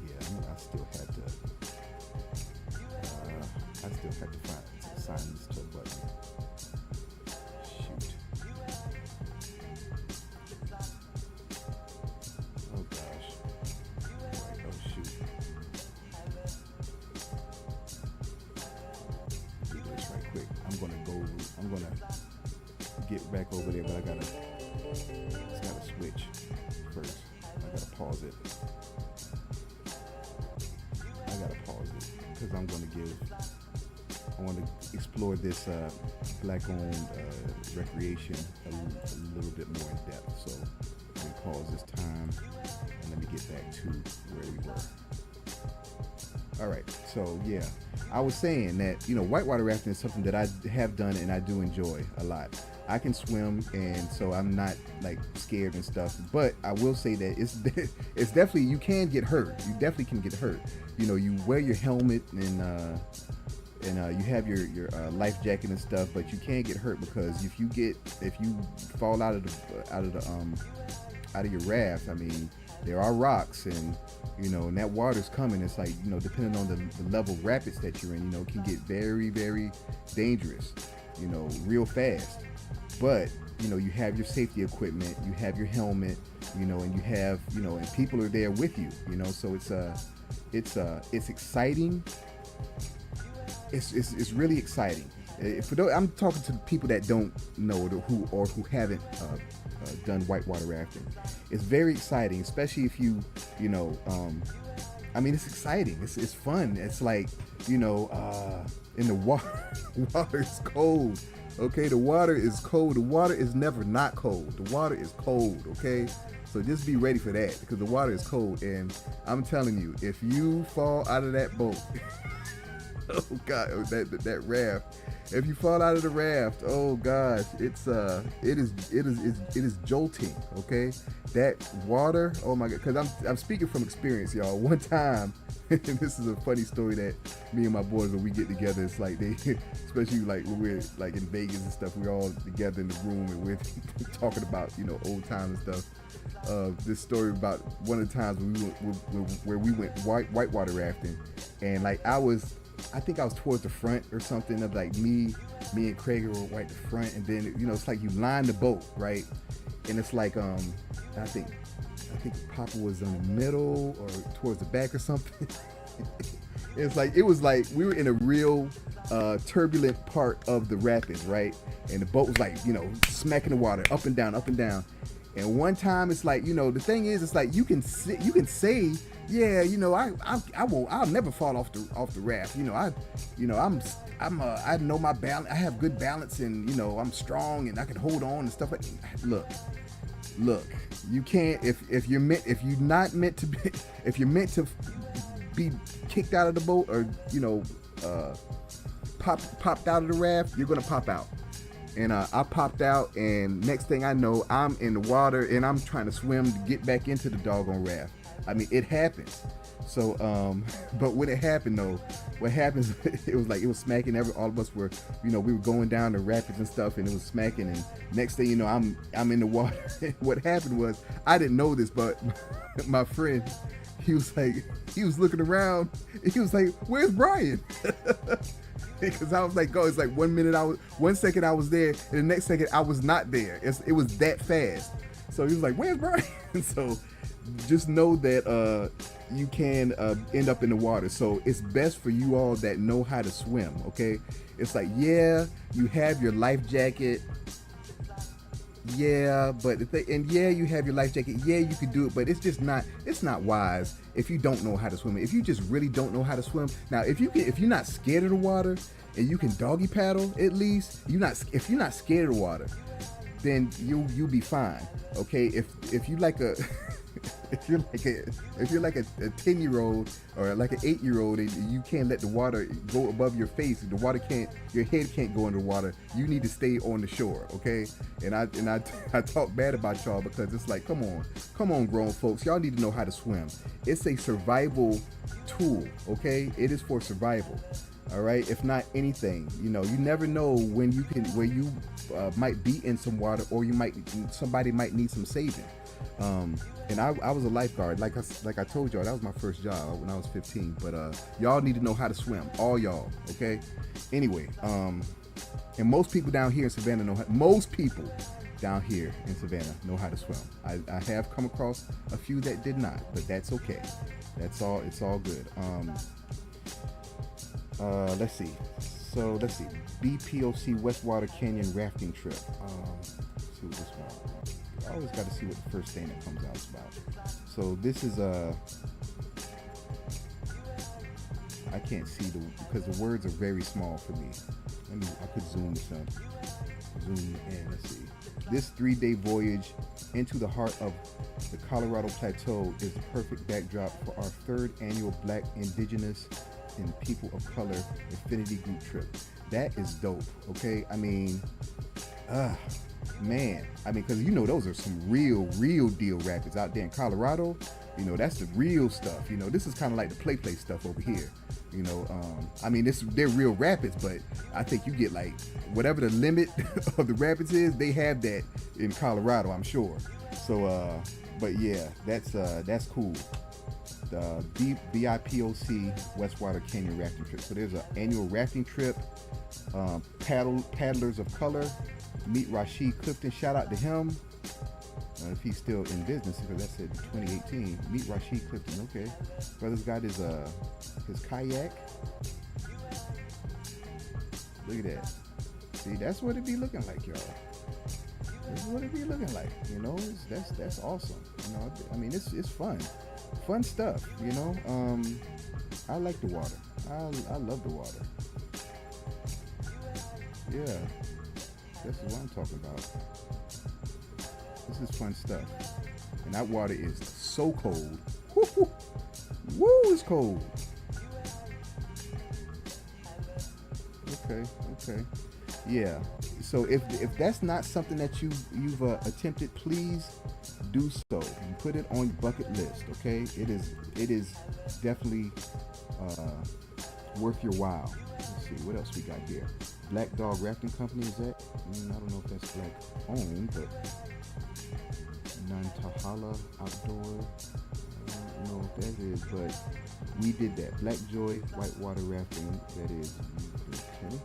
Yeah, I still have to assign this to a button. Shoot. Oh gosh. Right. Oh shoot. Do this right quick. I'm gonna get back over there, but it's gotta switch first. I gotta pause it. Because I want to explore this black-owned recreation a little bit more in depth. So let me pause this time and let me get back to where we were. All right, so yeah, I was saying that whitewater rafting is something that I have done and I do enjoy a lot. I can swim, and so I'm not like scared and stuff. But I will say that it's definitely, you can get hurt. You definitely can get hurt. You wear your helmet and you have your life jacket and stuff, but you can get hurt because if you fall out of your raft, I mean, there are rocks and and that water's coming. It's like depending on the level of rapids that you're in, it can get very, very dangerous, real fast. But you have your safety equipment, you have your helmet, and you have and people are there with you, so it's exciting. It's really exciting. For those, I'm talking to people that don't know who haven't done whitewater rafting. It's very exciting, especially if I mean, it's exciting. It's fun. It's like in the water. Water's cold. Okay, the water is cold. The water is never not cold. The water is cold, okay? So just be ready for that because the water is cold. And I'm telling you, if you fall out of that boat, oh God, that raft. If you fall out of the raft, oh gosh, it is jolting. Okay, that water. Oh my God, because I'm speaking from experience, y'all. One time, and this is a funny story that me and my boys when we get together, it's like they, especially like when we're like in Vegas and stuff, we're all together in the room and we're talking about old times and stuff. This story about one of the times when we went whitewater rafting, and like I think I was towards the front or something of like me and Craig were right the front, and then it's like you line the boat, right? And it's like I think Papa was in the middle or towards the back or something. It was like we were in a real turbulent part of the rapids, right? And the boat was like smacking the water up and down, up and down. And one time it's like the thing is it's like you can say yeah, I'll never fall off the raft. I know my balance. I have good balance, and I'm strong, and I can hold on and stuff like. Look, you can't if you're not meant to be if you're meant to be kicked out of the boat or popped out of the raft, you're gonna pop out. And I popped out, and next thing I know, I'm in the water, and I'm trying to swim to get back into the doggone raft. I mean, it happens. So, but when it happened though, what happens? It was smacking. All of us were, we were going down the rapids and stuff, and it was smacking. And next thing you know, I'm in the water. What happened was, I didn't know this, but my friend, he was looking around, and he was like, "Where's Brian?" Because I was like, it's like 1 second I was there, and the next second I was not there. It was that fast. So he was like, "Where's Brian?" So just know that you can end up in the water. So it's best for you all that know how to swim, okay? It's like, yeah, you have your life jacket. Yeah, but you have your life jacket. Yeah, you could do it, but it's not wise if you don't know how to swim. If you just really don't know how to swim. Now, if you're not scared of the water and you can doggy paddle, at least if you're not scared of the water, then you'll be fine. Okay? If you like a if you're like a 10-year-old or like an 8-year-old and you can't let the water go above your face, your head can't go in the water, you need to stay on the shore, okay? And I talk bad about y'all because it's like, come on grown folks, y'all need to know how to swim. It's a survival tool, okay? It is for survival. All right, if not anything, you never know when you might be in some water, or somebody might need some saving. And I was a lifeguard, like I told y'all, that was my first job when I was 15. But y'all need to know how to swim, all y'all, okay? Anyway, and most people down here in Savannah know how to swim. I have come across a few that did not, but that's okay. It's all good. Let's see. BPOC Whitewater Canyon rafting trip. Let's see what this one. I always got to see what the first thing that comes out is about. So this is I can't see because the words are very small for me. I could zoom this in. Let's see. This 3-day voyage into the heart of the Colorado Plateau is the perfect backdrop for our 3rd annual Black, Indigenous, and People of Color Affinity Group trip. That is dope. Okay, I mean, because those are some real deal rapids out there in Colorado. That's the real stuff. This is kind of like the play stuff over here. They're real rapids, but I think you get like whatever the limit of the rapids is, they have that in Colorado, I'm sure. So, but yeah, that's cool. The BIPOC Whitewater Canyon rafting trip. So there's an annual rafting trip. Paddlers of Color. Meet Rashid Clifton. Shout out to him. If he's still in business, because that's in 2018. Meet Rashid Clifton. Okay, brother's got his kayak. Look at that. See, that's what it be looking like, y'all. This is what it be looking like. That's awesome. It's fun stuff. I like the water. I love the water. Yeah. This is what I'm talking about. This is fun stuff. And that water is so cold. Woo, woo, it's cold. Okay. Yeah. So if that's not something that you've attempted, please do so and put it on your bucket list. Okay, it is definitely worth your while. Let's see what else we got here. Black Dog Rafting Company, is that? I don't know if that's black owned, but Nantahala Outdoor. I don't know what that is, but we did that. Black Joy Whitewater Rafting. That is okay.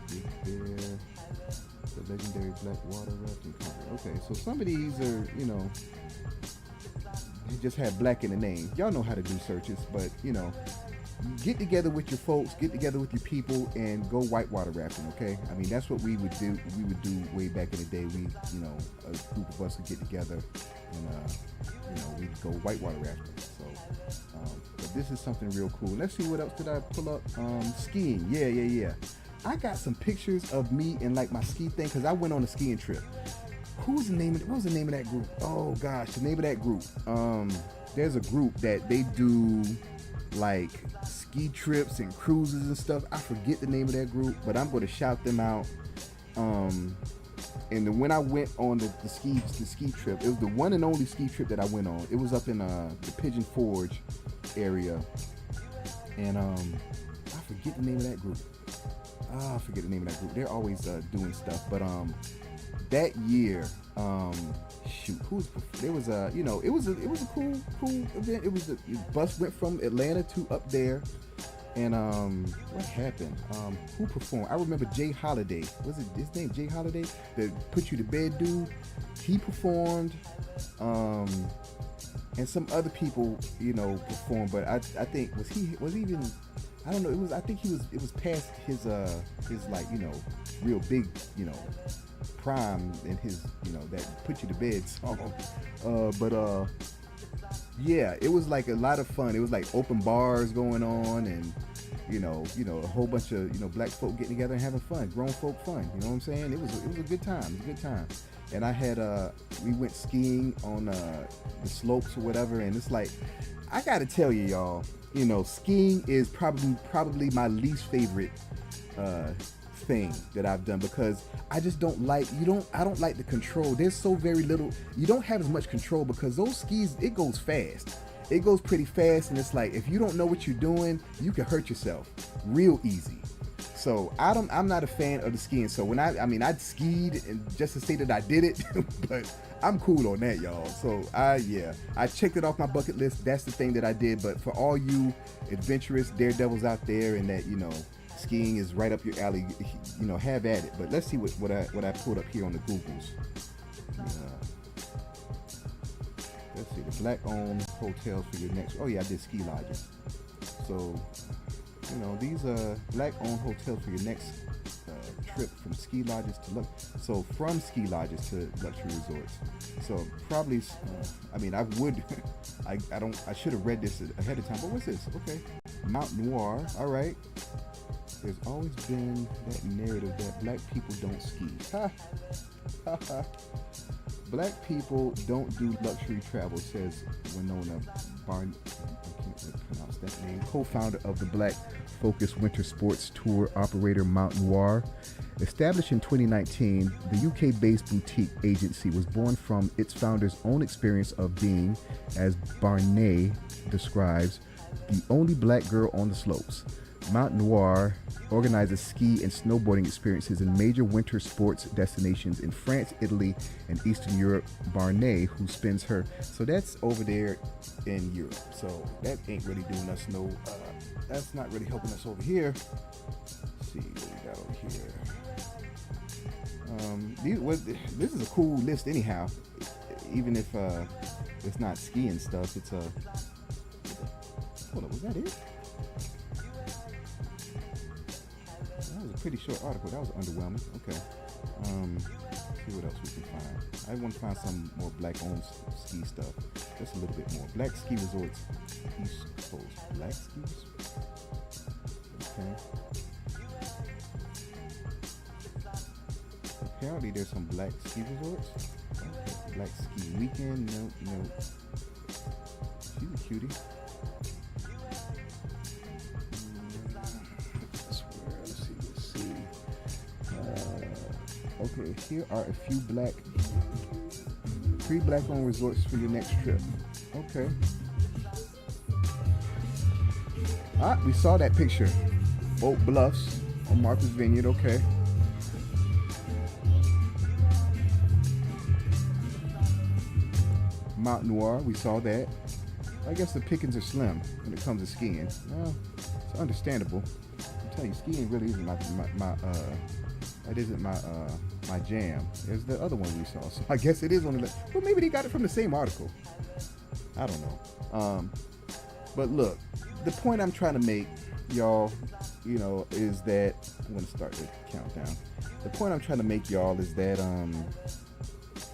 Big Bear, the legendary Blackwater Rafting Company. Okay, so some of these are, they just have black in the name. Y'all know how to do searches, but get together with your folks, get together with your people, and go whitewater rafting. Okay, I mean that's what we would do. We would do way back in the day. We, a group of us would get together and we'd go whitewater rafting. So, but this is something real cool. Let's see what else did I pull up. Skiing. Yeah. I got some pictures of me in like my ski thing because I went on a skiing trip. What was the name of that group? Oh gosh, the name of that group. There's a group that they do like ski trips and cruises and stuff. I forget the name of that group, but I'm going to shout them out. And then when I went on the ski trip, it was the one and only ski trip that I went on. It was up in the Pigeon Forge area, and I forget the name of that group. I forget the name of that group. They're always doing stuff, but that year, there was a, it was a cool event. It was the bus went from Atlanta to up there, and what happened? Who performed? I remember Jay Holiday. Was it his name? Jay Holiday, the Put You to Bed dude. He performed, and some other people, performed. But I think was he even. I don't know. I think it was past his like, real big, prime in his, that Put You to Bed song. Yeah, it was like a lot of fun. It was like open bars going on, and a whole bunch of black folk getting together and having fun, grown folk fun. You know what I'm saying? It was a good time. It was a good time. And I had we went skiing on the slopes or whatever, and it's like, I gotta tell you, y'all, skiing is probably my least favorite thing that I've done, because I just don't like I don't like the control. There's so very little. You don't have as much control because those skis, it goes fast. It goes pretty fast, and it's like if you don't know what you're doing, you can hurt yourself real easy. So I'm not a fan of the skiing. So when I skied, and just to say that I did it, but I'm cool on that, y'all. So I checked it off my bucket list. That's the thing that I did. But for all you adventurous daredevils out there, and that skiing is right up your alley, have at it. But let's see what I pulled up here on the Googles. Let's see, the black-owned hotels for your next. Oh yeah, I did ski lodges. So these black-owned hotels for your next trip, from ski lodges to from ski lodges to luxury resorts. So probably, I should have read this ahead of time. But what's this? Okay, Mount Noir. All right. There's always been that narrative that black people don't ski. Black people don't do luxury travel, says Winona Barn. I can't pronounce that name. Co-founder of the black-focused winter sports tour operator Mount Noir. Established in 2019, the UK-based boutique agency was born from its founder's own experience of being, as Barney describes, the only black girl on the slopes. Mount Noir organizes ski and snowboarding experiences in major winter sports destinations in France, Italy, and Eastern Europe. Barney, who spends her... So that's over there in Europe. So that ain't really doing us no... that's not really helping us over here. Let's see what we got over here. This is a cool list anyhow. Even if it's not skiing stuff, it's a... Hold on, was that it? That was a pretty short article. That was underwhelming. Okay. See what else we can find. I want to find some more black-owned ski stuff. Just a little bit more. Black ski resorts, East Coast. Black skis. Okay. Apparently there's some black ski resorts. Okay. Black ski weekend. No. She's a cutie. Let's see. Okay, here are a few free black-owned resorts for your next trip. Okay. We saw that picture. Oak Bluffs on Martha's Vineyard. Okay. Mount Noir, we saw that. I guess the pickings are slim when it comes to skiing. Well, it's understandable. I'm telling you, skiing really isn't my jam. There's the other one we saw, so I guess it is on the. Well, maybe they got it from the same article. I don't know. But look, the point I'm trying to make, y'all, is that I'm gonna start the countdown. The point I'm trying to make, y'all, is that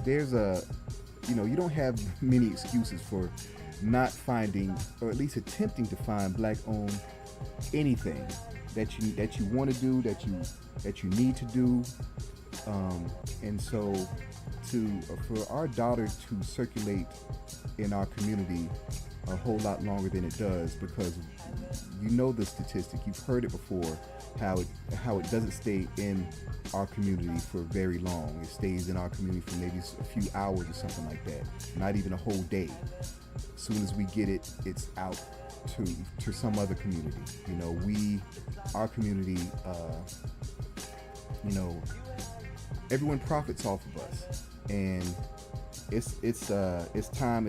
there's you don't have many excuses for not finding, or at least attempting to find, black-owned anything that you want to do, that you need to do, and so for our dollar to circulate in our community a whole lot longer than it does, because the statistic, you've heard it before, how it doesn't stay in our community for very long. It stays in our community for maybe a few hours or something like that, not even a whole day. As soon as we get it, it's out to some other community. Our community, everyone profits off of us, and it's time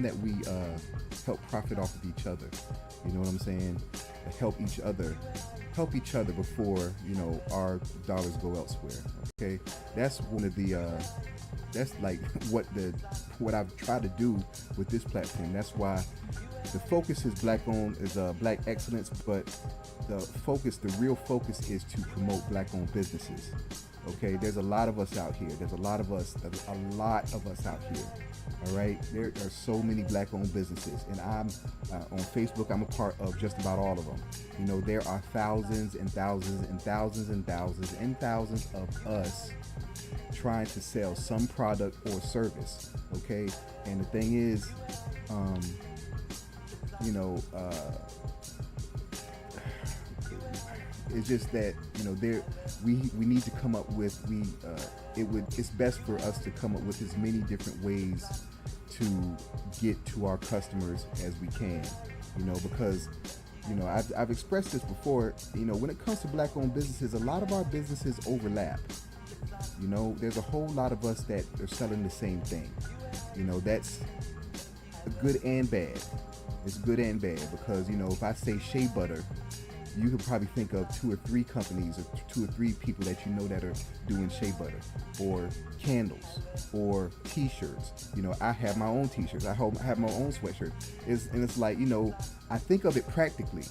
that we help profit off of each other. You know what I'm saying? Help each other before our dollars go elsewhere. Okay, that's one of the that's like what I've tried to do with this platform. That's why the focus is black owned, is black excellence, but the real focus is to promote black owned businesses. Okay, there's a lot of us out here. There's a lot of us out here. All right, there are so many black-owned businesses, and I'm on Facebook. I'm a part of just about all of them. There are thousands and thousands and thousands and thousands and thousands of us trying to sell some product or service. Okay, and the thing is, it's just that we need to come up with it's best for us to come up with as many different ways to get to our customers as we can, because I've expressed this before. When it comes to black-owned businesses, a lot of our businesses overlap. There's a whole lot of us that are selling the same thing. That's good and bad. It's good and bad, because if I say shea butter, you could probably think of 2 or 3 companies or 2 or 3 people that that are doing shea butter, or candles, or t-shirts. I have my own t-shirts. I have my own sweatshirt. It's like, I think of it practically.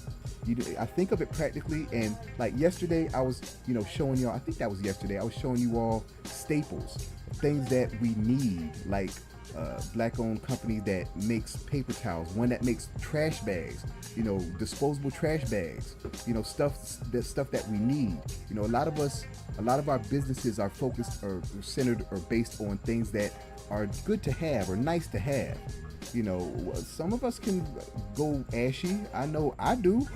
And like yesterday, I was, showing y'all, I think that was yesterday, I was showing you all staples, things that we need, like black-owned company that makes paper towels, one that makes trash bags, disposable trash bags, stuff that we need. A lot of our businesses are focused or centered or based on things that are good to have or nice to have. Some of us can go ashy. I know I do.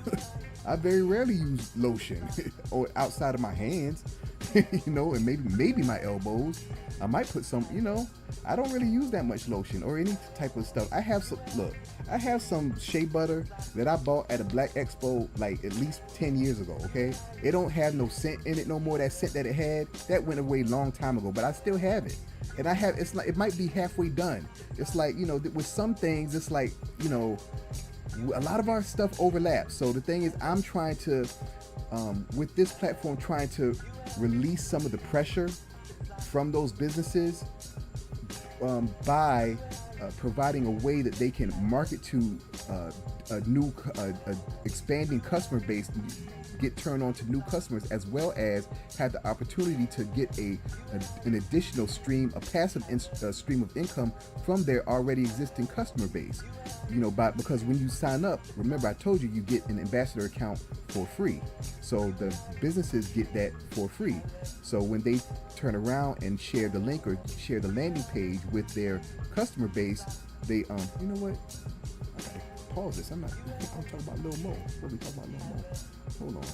I very rarely use lotion or outside of my hands, and maybe my elbows. I might put some, I don't really use that much lotion or any type of stuff. I have some shea butter that I bought at a Black Expo like at least 10 years ago, okay? It don't have no scent in it no more. That scent that it had, that went away a long time ago, but I still have it. And it's like, it might be halfway done. It's like, with some things, it's like, a lot of our stuff overlaps. So the thing is, I'm trying to, with this platform, trying to release some of the pressure from those businesses by providing a way that they can market to a new expanding customer base get turned on to new customers, as well as have the opportunity to get an additional stream, a passive stream of income from their already existing customer base. Because when you sign up, remember I told you get an ambassador account for free. So the businesses get that for free. So when they turn around and share the link or share the landing page with their customer base, they you know what? I gotta pause this. I'm talking about Lil Mo. What are we talking about, Lil Mo? Hold on.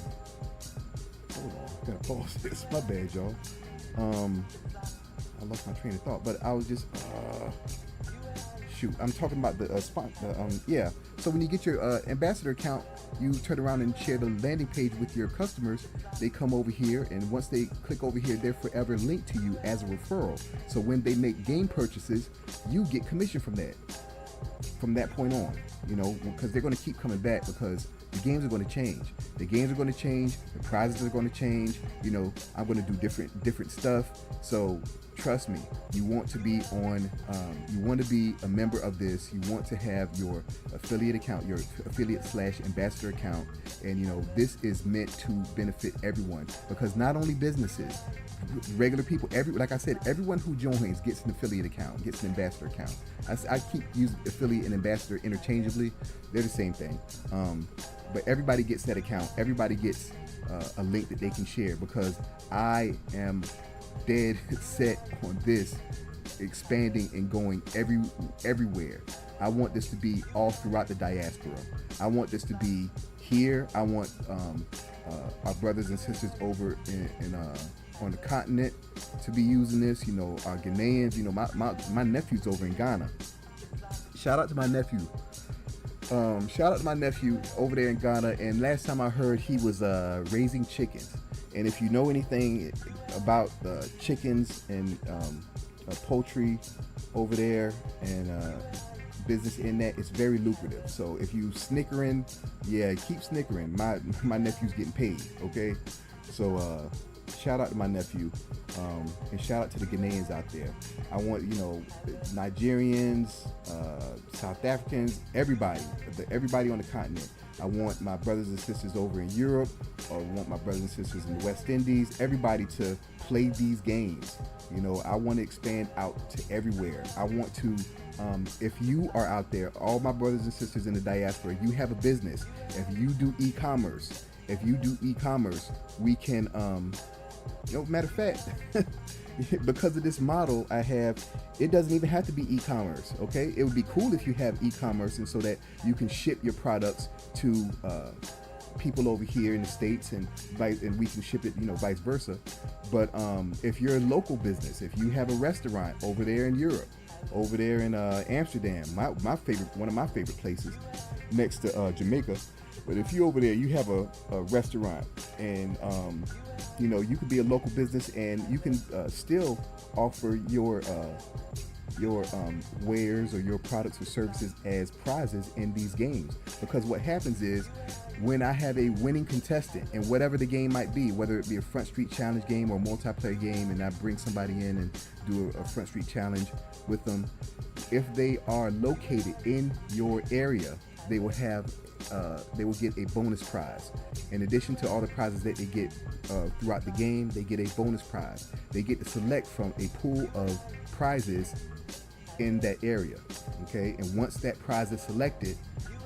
I gotta pause this. My bad, y'all. I lost my train of thought, but I was just shoot. I'm talking about the spot. Yeah. So when you get your ambassador account, you turn around and share the landing page with your customers. They come over here, and once they click over here, they're forever linked to you as a referral. So when they make game purchases, you get commission from that. From that point on, because they're going to keep coming back, because the games are going to change. The prizes are going to change. I'm going to do different stuff. So trust me, you want to be a member of this. You want to have your affiliate account, your affiliate/ambassador account. And this is meant to benefit everyone, because not only businesses, regular people, like I said, everyone who joins gets an affiliate account, gets an ambassador account. I keep using affiliate and ambassador interchangeably. They're the same thing. But everybody gets that account. Everybody gets a link that they can share, because I am dead set on this expanding and going everywhere. I want this to be all throughout the diaspora. I want this to be here. I want our brothers and sisters over in on the continent to be using this. Our Ghanaians. My nephew's over in Ghana. Shout out to my nephew. Over there in Ghana. And last time I heard, he was raising chickens. And if you know anything about chickens and poultry over there, and business in that, it's very lucrative. So if you snickering, keep snickering. My nephew's getting paid. Okay, so shout out to my nephew, and shout out to the Ghanaians out there. I want Nigerians, South Africans, everybody on the continent. I want my brothers and sisters over in Europe, or I want my brothers and sisters in the West Indies, everybody to play these games. I want to expand out to everywhere. I want to, if you are out there, all my brothers and sisters in the diaspora, you have a business. If you do e-commerce, we can, matter of fact, because of this model I have, it doesn't even have to be e-commerce. Okay, it would be cool if you have e-commerce, and so that you can ship your products to people over here in the States, and we can ship it, vice versa. But if you're a local business, if you have a restaurant over there in Europe, over there in Amsterdam, one of my favorite places, next to Jamaica. But if you over there, you have a restaurant, and you could be a local business, and you can still offer your wares or your products or services as prizes in these games. Because what happens is, when I have a winning contestant in whatever the game might be, whether it be a Front Street Challenge game or a multiplayer game, and I bring somebody in and do a Front Street Challenge with them, if they are located in your area, they will get a bonus prize. In addition to all the prizes that they get throughout the game, they get a bonus prize. They get to select from a pool of prizes in that area. Okay, and once that prize is selected,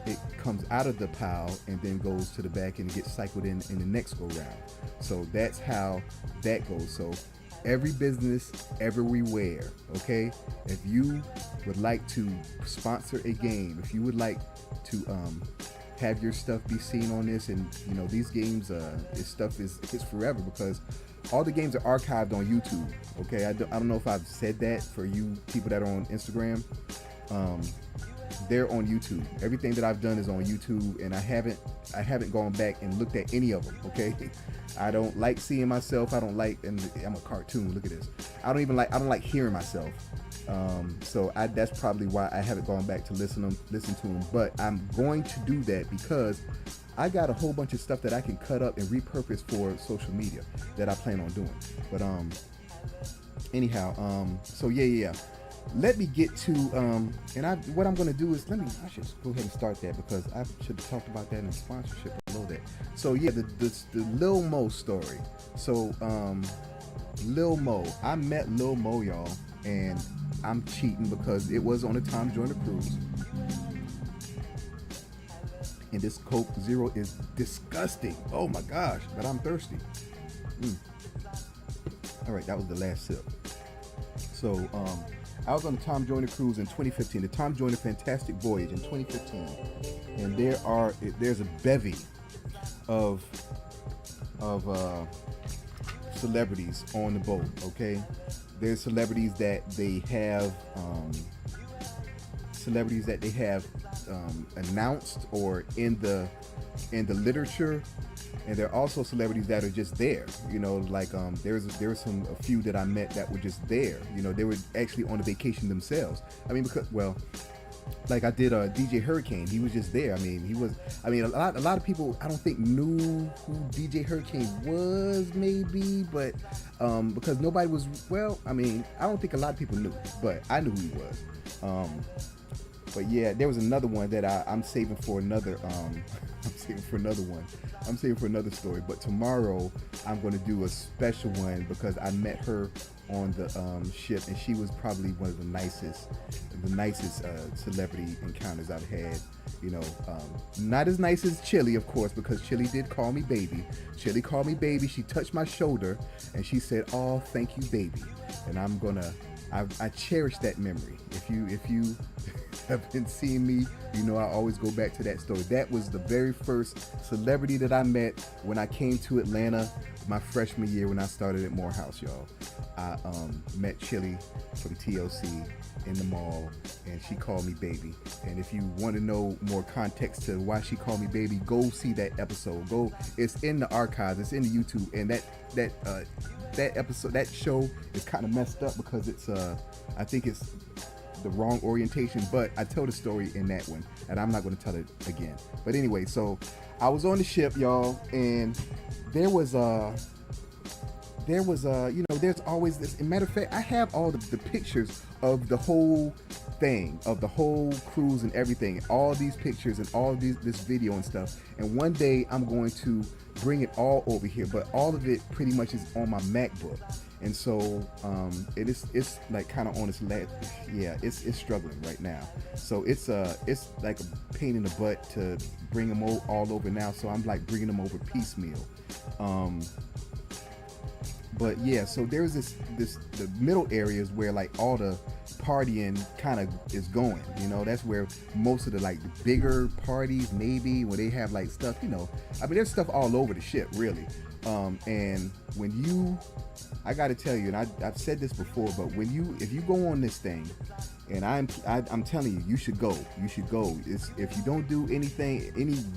it comes out of the pile and then goes to the back and gets cycled in the next go round. So that's how that goes. So every business everywhere, okay, if you would like to sponsor a game, if you would like to have your stuff be seen on this, and these games, this stuff is forever, because all the games are archived on YouTube. Okay, I don't know if I've said that for you people that are on Instagram. They're on YouTube. Everything that I've done is on YouTube, and I haven't gone back and looked at any of them. Okay, I don't like seeing myself. And I'm a cartoon. Look at this. I don't like hearing myself. So that's probably why I haven't gone back to listen to them. But I'm going to do that, because I got a whole bunch of stuff that I can cut up and repurpose for social media that I plan on doing. But anyhow, so yeah. Let me get to what I'm going to do is I should go ahead and start that, because I should have talked about that in sponsorship below it. So yeah, the Lil Mo story. So Lil Mo, I met Lil Mo, y'all, and I'm cheating because it was on a Tom Joyner cruise. And this Coke Zero is disgusting. Oh my gosh, but I'm thirsty. All right, that was the last sip. So I was on the Tom Joyner cruise in 2015, the Tom Joyner Fantastic Voyage in 2015, and there's a bevy of celebrities on the boat. Okay, there's celebrities that they have announced or in the literature, and there are also celebrities that are just there. You know, like there were a few that I met that were just there. You know, they were actually on a vacation themselves. I mean, because like I did DJ Hurricane. He was just there. I mean, a lot of people I don't think knew who DJ Hurricane was, maybe, but because nobody was. Well, I mean, I don't think a lot of people knew, but I knew who he was. But yeah, there was another one that I'm saving for another. I'm saving for another one. I'm saving for another story. But tomorrow I'm going to do a special one because I met her on the ship, and she was probably one of the nicest celebrity encounters I've had. You know, not as nice as Chili, of course, because Chili did call me baby. Chili called me baby. She touched my shoulder and she said, "Oh, thank you, baby." And I cherish that memory. If you have been seeing me, you know I always go back to that story. That was the very first celebrity that I met when I came to Atlanta my freshman year when I started at Morehouse, y'all. I met Chili from TLC in the mall, and she called me baby. And if you want to know more context to why she called me baby, go see that episode. It's in the archives, it's in the YouTube, and that episode, that show is kind of messed up because it's I think it's the wrong orientation, but I tell the story in that one, and I'm not going to tell it again. But anyway, so I was on the ship, y'all, and there was you know, there's always this. As a matter of fact, I have all the pictures of the whole thing, of the whole cruise and everything, all these pictures and all this video and stuff. And one day I'm going to bring it all over here, but all of it pretty much is on my MacBook. And so it's like kind of on its last, yeah, it's struggling right now. So it's like a pain in the butt to bring them all over now. So I'm like bringing them over piecemeal. But yeah, so there's the middle areas where like all the partying kind of is going, you know. That's where most of the like the bigger parties, maybe, where they have like stuff, you know. I mean, there's stuff all over the ship, really. And when I got to tell you, and I've said this before, but if you go on this thing, and I'm telling you, you should go. You should go. If you don't do any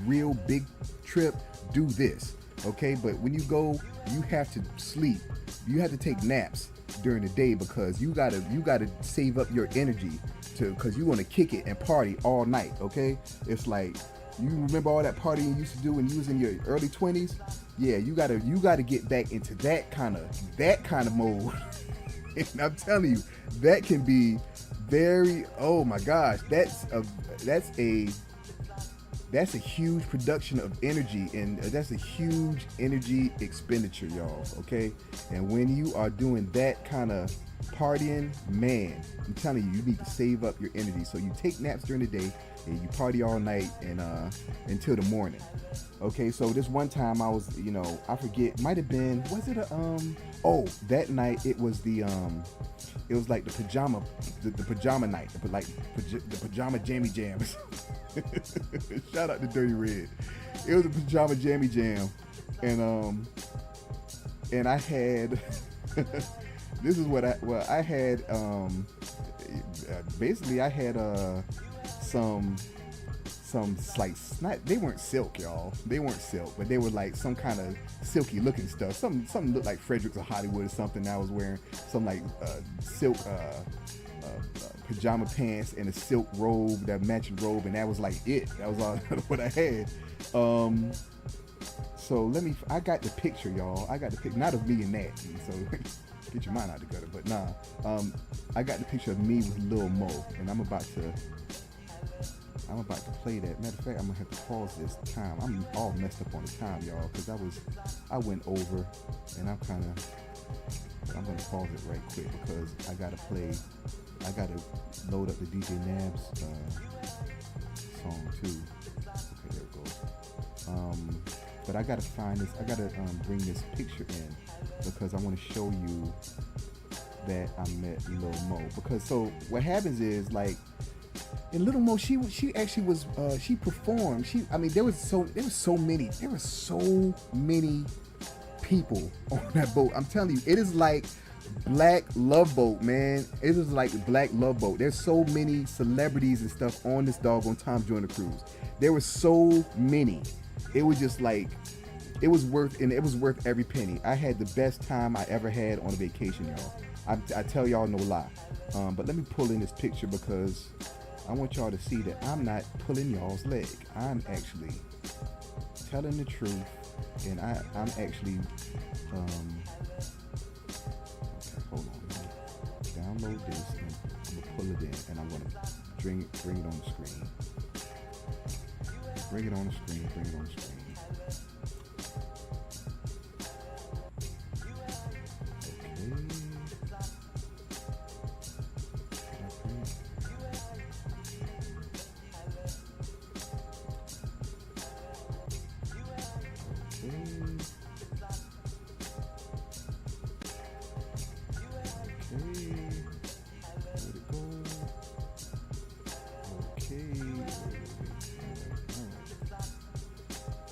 real big trip, do this. Okay, but when you go, you have to sleep. You have to take naps during the day because you gotta save up your energy because you want to kick it and party all night. Okay, it's like, you remember all that partying you used to do when you was in your early 20s? Yeah, you gotta get back into that kind of mode. And I'm telling you, that can be very, oh my gosh, that's a huge production of energy, and that's a huge energy expenditure, y'all. Okay, and when you are doing that kind of partying, man, I'm telling you, you need to save up your energy. So you take naps during the day and you party all night and until the morning. Okay, so this one time I was, you know, I forget, might have been, was it that night it was it was like the pajama night, the pajama jammy jams. Shout out to Dirty Red. It was a pajama jammy jam, and I had this is what I had. Basically, I had some like they weren't silk, y'all. They weren't silk, but they were like some kind of silky looking stuff. Something looked like Fredericks of Hollywood or something. I was wearing some like silk pajama pants and a silk robe, that matching robe, and that was like it. That was all what I had. So I got the picture, y'all. I got the picture, not of me in that. So get your mind out the gutter. But nah, I got the picture of me with Lil Mo, and I'm about to I'm about to play that. Matter of fact, I'm gonna have to pause this time. I'm all messed up on the time, y'all, because I went over, and I'm gonna pause it right quick because I gotta load up the DJ Nabs song too. Okay, there it goes. But I gotta find this. I gotta bring this picture in because I want to show you that I met Lil Mo. Because so what happens is, like, in Lil Mo, she actually was she performed. There was so many people on that boat. I'm telling you, it is like Black Love Boat, man. It is like Black Love Boat. There's so many celebrities and stuff on this doggone Tom Joyner cruise. There were so many. It was just like, it was worth every penny. I had the best time I ever had on a vacation, y'all. I tell y'all no lie. But let me pull in this picture because I want y'all to see that I'm not pulling y'all's leg. I'm actually telling the truth, and I'm actually okay, hold on. Download this, and I'm gonna pull it in, and I'm gonna bring it on the screen. Bring it on the screen.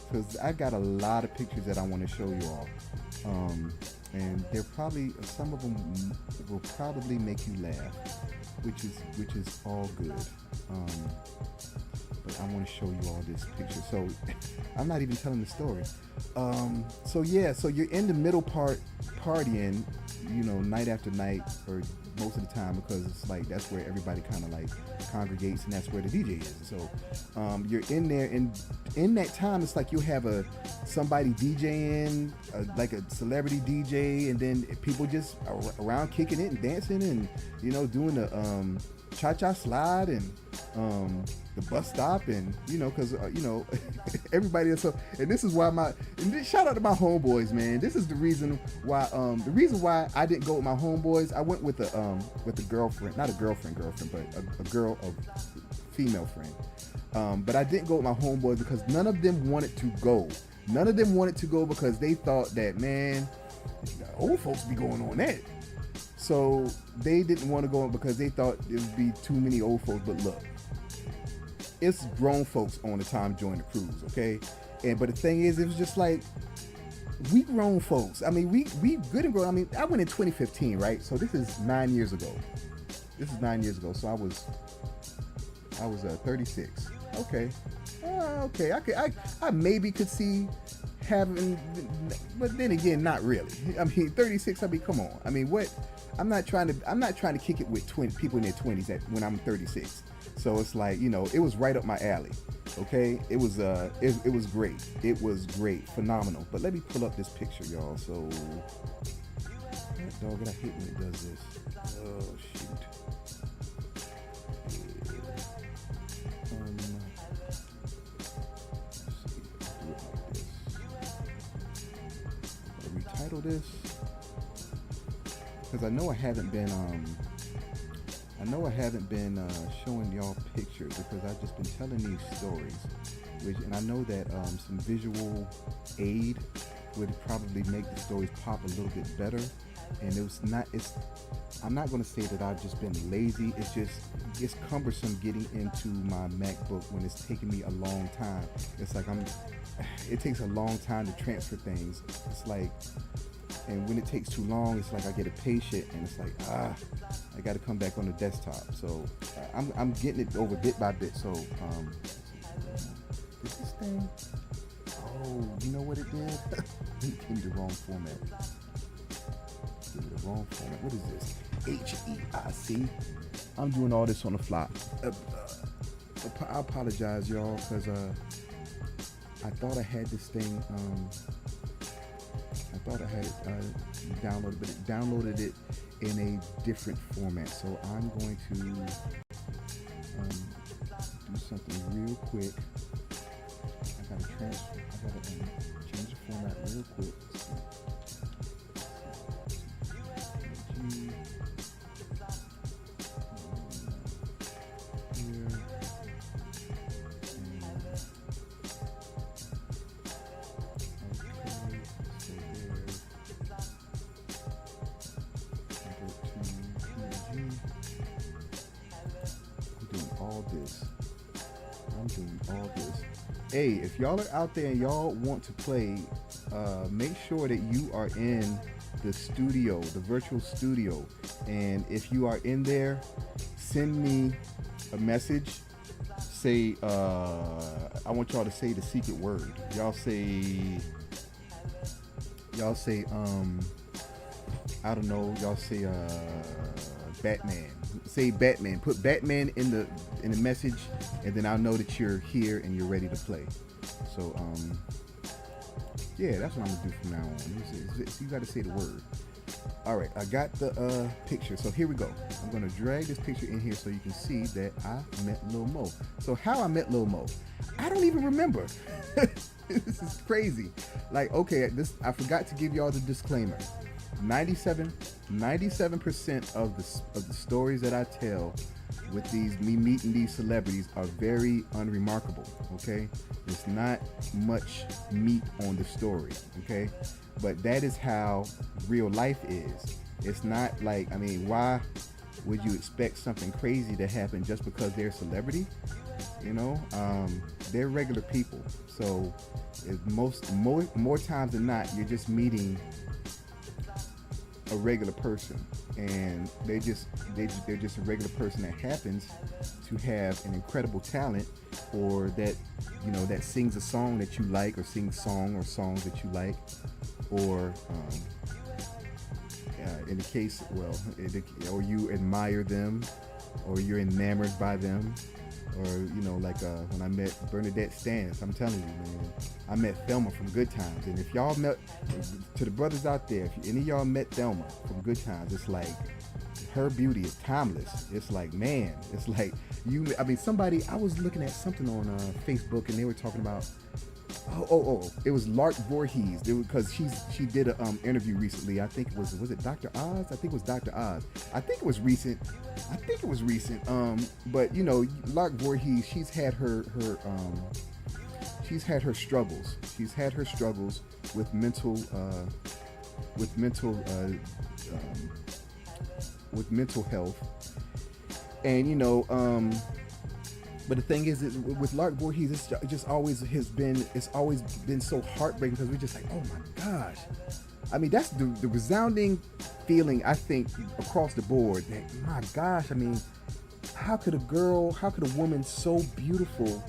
Because I got a lot of pictures that I want to show you all, and some of them will probably make you laugh, which is all good. But I want to show you all this picture. So I'm not even telling the story. So you're in the middle part partying, night after night, or most of the time, because it's like that's where everybody kind of like congregates, and that's where the DJ is. So you're in there, and in that time, it's like you'll have somebody DJing, like a celebrity DJ, and then people just around kicking it and dancing, and doing the cha-cha slide and the bus stop, and because everybody is so. And this is why shout out to my homeboys, man. This is the reason why I didn't go with my homeboys. I went with a girlfriend, not a girlfriend, but a female friend. But I didn't go with my homeboys because none of them wanted to go. None of them wanted to go because they thought that, man, the old folks be going on that. So they didn't want to go because they thought it would be too many old folks. But look, it's grown folks on the Tom Joyner cruise, okay? But the thing is, it was just like, we grown folks. I mean, we good and grown. I mean, I went in 2015, right? So this is 9 years ago. So I was 36. Okay. Okay. I maybe could see having, but then again, not really. I mean, 36. I mean, come on. I mean, what? I'm not trying to kick it with people in their 20s when I'm 36. So it's like, it was right up my alley. Okay, it was great. It was great, phenomenal. But let me pull up this picture, y'all. So, dog, I hate when it does this. Oh shoot. Retitle this because I know I haven't been showing y'all pictures because I've just been telling these stories, and I know that some visual aid would probably make the stories pop a little bit better. And I'm not going to say that I've just been lazy. It's cumbersome getting into my MacBook when it's taking me a long time. It's like it takes a long time to transfer things. It's like, and when it takes too long, it's like I get impatient, and it's like, I got to come back on the desktop. So I'm getting it over bit by bit. So did this thing? Oh, you know what it did? It gave me the wrong format. What is this? HEIC. I'm doing all this on the fly. I apologize, y'all, because I thought I had this thing. I thought I had it downloaded, but it downloaded it in a different format. So I'm going to do something real quick. I gotta change the format real quick. I'm doing all this. Hey, if y'all are out there and y'all want to play, make sure that you are in the studio, the virtual studio. And if you are in there, send me a message. Say, I want y'all to say the secret word. Y'all say, I don't know. Y'all say, Batman. Say Batman. Put Batman in the message, and then I'll know that you're here and you're ready to play. So yeah, that's what I'm gonna do from now on. So you got to say the word. All right, I got the picture. So here we go. I'm gonna drag this picture in here so you can see that I met Lil Mo. So how I met Lil Mo, I don't even remember. This is crazy. Like, okay, I forgot to give y'all the disclaimer. 97% of the stories that I tell with me meeting these celebrities are very unremarkable. Okay, there's not much meat on the story. Okay, but that is how real life is. It's not like, I mean, why would you expect something crazy to happen just because they're a celebrity? You know, they're regular people. So more times than not, you're just meeting a regular person, and they're just a regular person that happens to have an incredible talent, or that, you know, that sings a song that you like, or sings songs that you like, or in the case, or you admire them, or you're enamored by them, or, you know, like when I met Bernadette Stans, I'm telling you, man, I met Thelma from Good Times. And if y'all met, to the brothers out there, if any of y'all met Thelma from Good Times, it's like, her beauty is timeless. It's like, man, it's like I was looking at something on Facebook, and they were talking about, it was Lark Voorhees, because she did an interview recently. I think was it Dr. Oz? I think it was Dr. Oz. I think it was recent. But you know, Lark Voorhees, she's had her struggles. She's had her struggles with mental health, and you know, but the thing is with Lark Voorhees, it's always been so heartbreaking, because we're just like, oh my gosh. I mean, that's the resounding feeling, I think, across the board, that, my gosh, I mean, how could a woman so beautiful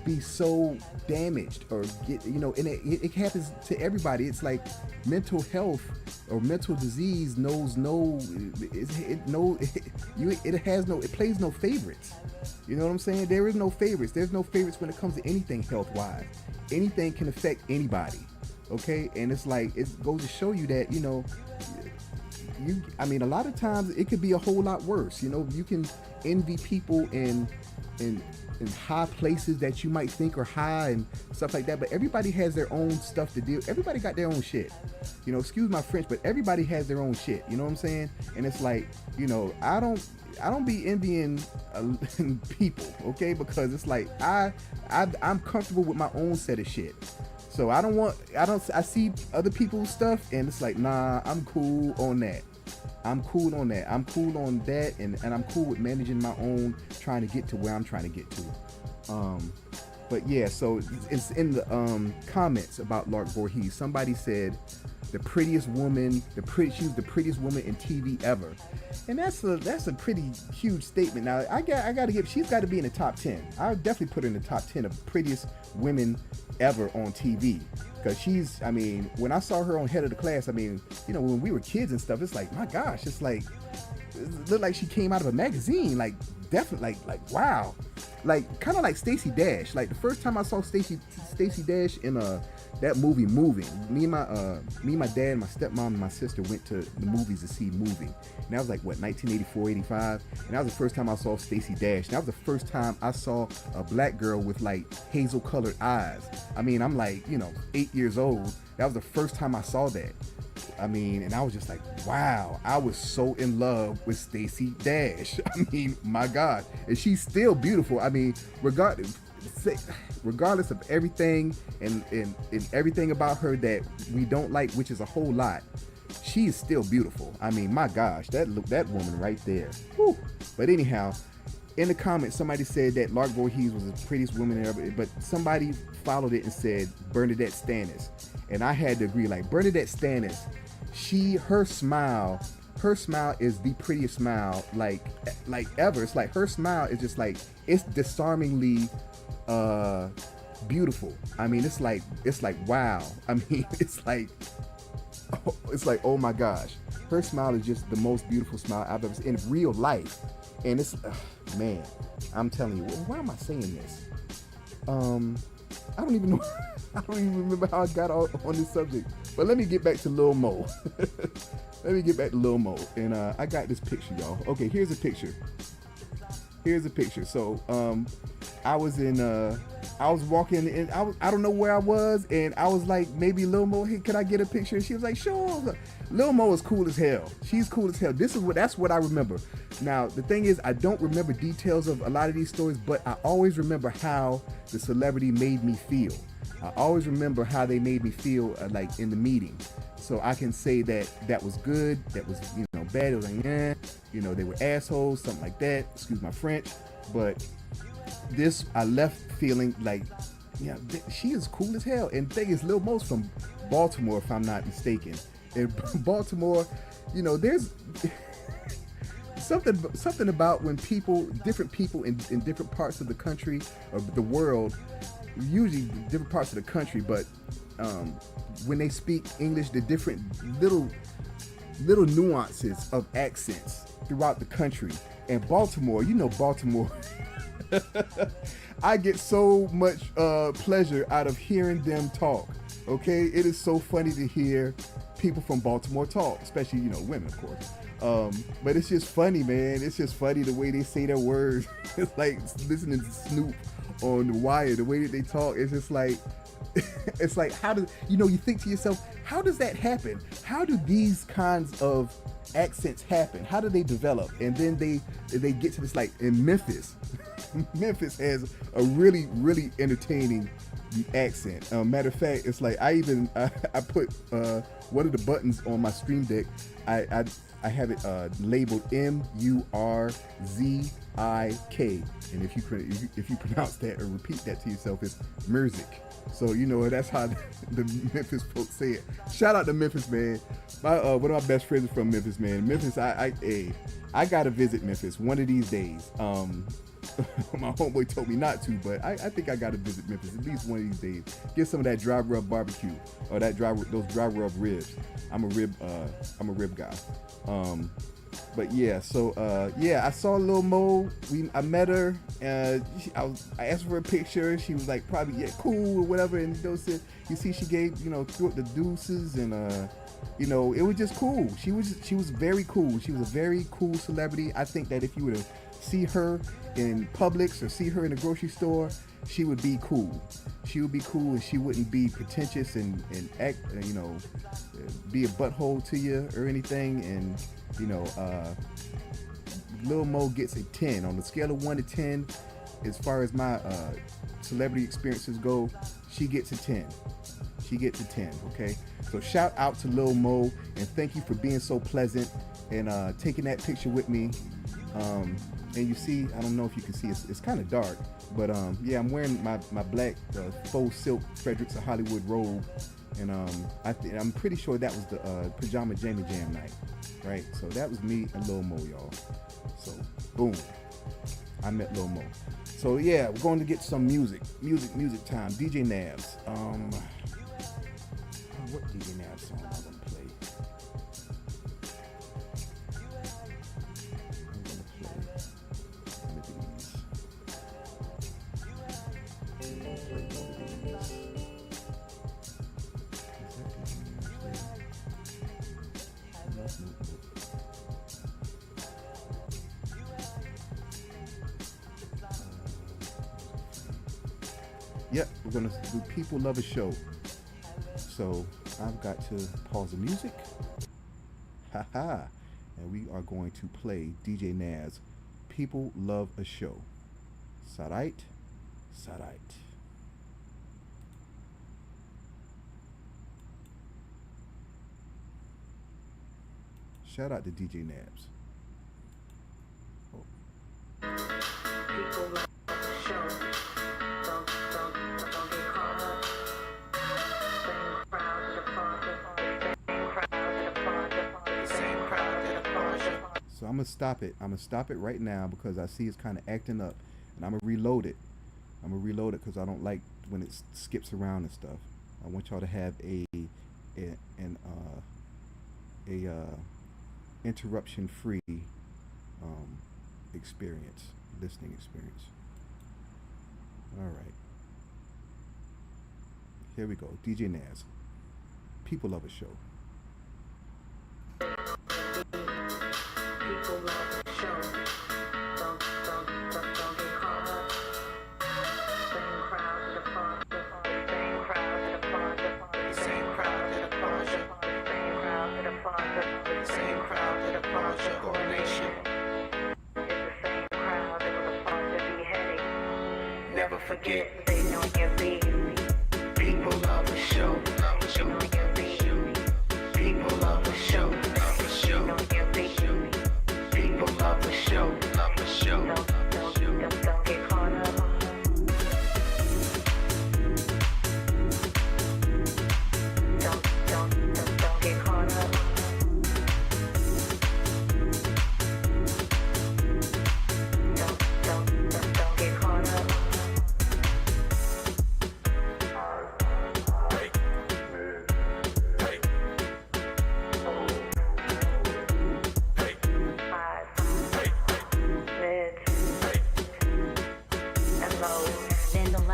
be so damaged, or get, you know, and it happens to everybody. It's like mental health or mental disease it plays no favorites. You know what I'm saying? There is no favorites. There's no favorites when it comes to anything health-wise. Anything can affect anybody. Okay? And it's like, it goes to show you that, you know, a lot of times it could be a whole lot worse. You know, you can envy people in high places that you might think are high and stuff like that, but everybody has their own stuff to deal. Everybody got their own shit. You know, excuse my French, but everybody has their own shit. You know what I'm saying? And it's like, you know, I don't be envying people, okay? Because it's like I'm comfortable with my own set of shit. So I see other people's stuff, and it's like, nah, I'm cool on that. I'm cool on that, and I'm cool with managing my own, trying to get to where I'm trying to get to. But yeah, so it's in the comments about Lark Voorhees. Somebody said she was the prettiest woman in TV ever, and that's a pretty huge statement. Now she's got to be in the top 10. I would definitely put her in the top 10 of prettiest women ever on TV. Because when I saw her on Head of the Class, you know, when we were kids and stuff, it's like, my gosh, it looked like she came out of a magazine. Like, definitely, like wow. Like, kind of like Stacey Dash. Like, the first time I saw Stacey Dash in that movie Moving. Me, my dad, my stepmom, and my sister went to the movies to see Moving. And that was like what, 1984, 85. And that was the first time I saw Stacey Dash. That was the first time I saw a black girl with like hazel colored eyes. I mean, I'm like, 8 years old. That was the first time I saw that. I mean, and I was just like, wow, I was so in love with Stacey Dash. I mean, my God. And she's still beautiful. I mean, regardless of everything and everything about her that we don't like, which is a whole lot, she is still beautiful. I mean, my gosh, that woman right there. Whew. But anyhow, in the comments, somebody said that Lark Voorhees was the prettiest woman ever, but somebody followed it and said Bernadette Stannis. And I had to agree, like Bernadette Stannis, her smile is the prettiest smile like ever. It's like her smile is just like, it's disarmingly beautiful. I mean, it's like wow. I mean, it's like oh my gosh, her smile is just the most beautiful smile I've ever seen in real life. And it's man, I'm telling you, why am I saying this? I don't even know. I don't even remember how I got on this subject. But let me get back to Lil Mo. And I got this picture, y'all. Okay, here's a picture. So I was walking in. I don't know where I was, and I was like, maybe Lil Mo, hey, can I get a picture? And she was like, sure. Lil Mo is cool as hell. She's cool as hell. That's what I remember. Now the thing is, I don't remember details of a lot of these stories, but I always remember how the celebrity made me feel. I always remember how they made me feel, like in the meeting. So I can say that was good, that was bad. It was like, they were assholes, something like that. Excuse my French, but this I left feeling like, she is cool as hell. And the thing is, Lil Mo's from Baltimore, if I'm not mistaken. In Baltimore, there's something about when different people in different parts of the country or the world, usually different parts of the country, but when they speak English, the different little nuances of accents throughout the country. And Baltimore, Baltimore, I get so much pleasure out of hearing them talk. Okay, it is so funny to hear people from Baltimore talk, especially women, of course. But it's just funny, man. It's just funny the way they say their words. It's like listening to Snoop on The Wire. The way that they talk, it's just like, it's like, how does you think to yourself, how does that happen? How do these kinds of accents happen? How do they develop? And then they get to this, like in Memphis. Memphis has a really, really entertaining accent. Matter of fact, it's like I put one of the buttons on my Stream Deck. I have it labeled Murzik, and if you pronounce that or repeat that to yourself, it's Murzik. So that's how the Memphis folks say it. Shout out to Memphis, man. One of my best friends is from Memphis, man. Memphis, I gotta visit Memphis one of these days. My homeboy told me not to, but I think I gotta visit Memphis at least one of these days. Get some of that dry rub barbecue or those dry rub ribs. I'm a rib guy. But yeah, so I saw Lil Mo. I met her. I asked for a picture. She was like, probably cool or whatever. And said, you see, she gave threw up the deuces, and it was just cool. She was very cool. She was a very cool celebrity. I think that if you were to see her in Publix or see her in a grocery store, she would be cool. She would be cool, and she wouldn't be pretentious and act, be a butthole to you or anything. And Lil Mo gets a 10 on the scale of 1 to 10. As far as my celebrity experiences go, she gets a 10. She gets a 10. Okay, so shout out to Lil Mo, and thank you for being so pleasant and taking that picture with me. And you see, I don't know if you can see, it's kind of dark, but I'm wearing my black faux silk Fredericks of Hollywood robe, and I'm pretty sure that was the Pajama Jamie Jam night, right? So that was me and Lil Mo, y'all. So boom, I met Lil Mo. So yeah, we're going to get some music time. DJ Nabs. What DJ Nabs song am I gonna play? Yep, we're gonna do People Love a Show. So I've got to pause the music. Haha. And we are going to play DJ Naz. People Love a Show. Sarait. Sarait. Shout out to DJ Nabs. Oh. People love the show. Don't get caught up. Same crowd that applauds it. Same crowd that applauds it. Same crowd that applauds it. So I'm gonna stop it. I'm gonna stop it right now because I see it's kind of acting up, and I'm gonna reload it. I'm gonna reload it because I don't like when it skips around and stuff. I want y'all to have a interruption-free experience, listening experience. All right, here we go. DJ Naz, People Love a Show. People love the show. Don't get caught up. Same crowd that applauds it. Same crowd that applauds it. Same crowd that applauds it. Same crowd that applauds it. Same crowd that applauds your coronation. It's the same crowd that will applaud the beheading. Never forget, they know your beat. People love the show. Love the show. People love the show. Love the show. People love the show. Love the show. Don't get caught up. Don't get caught up. Don't get caught up.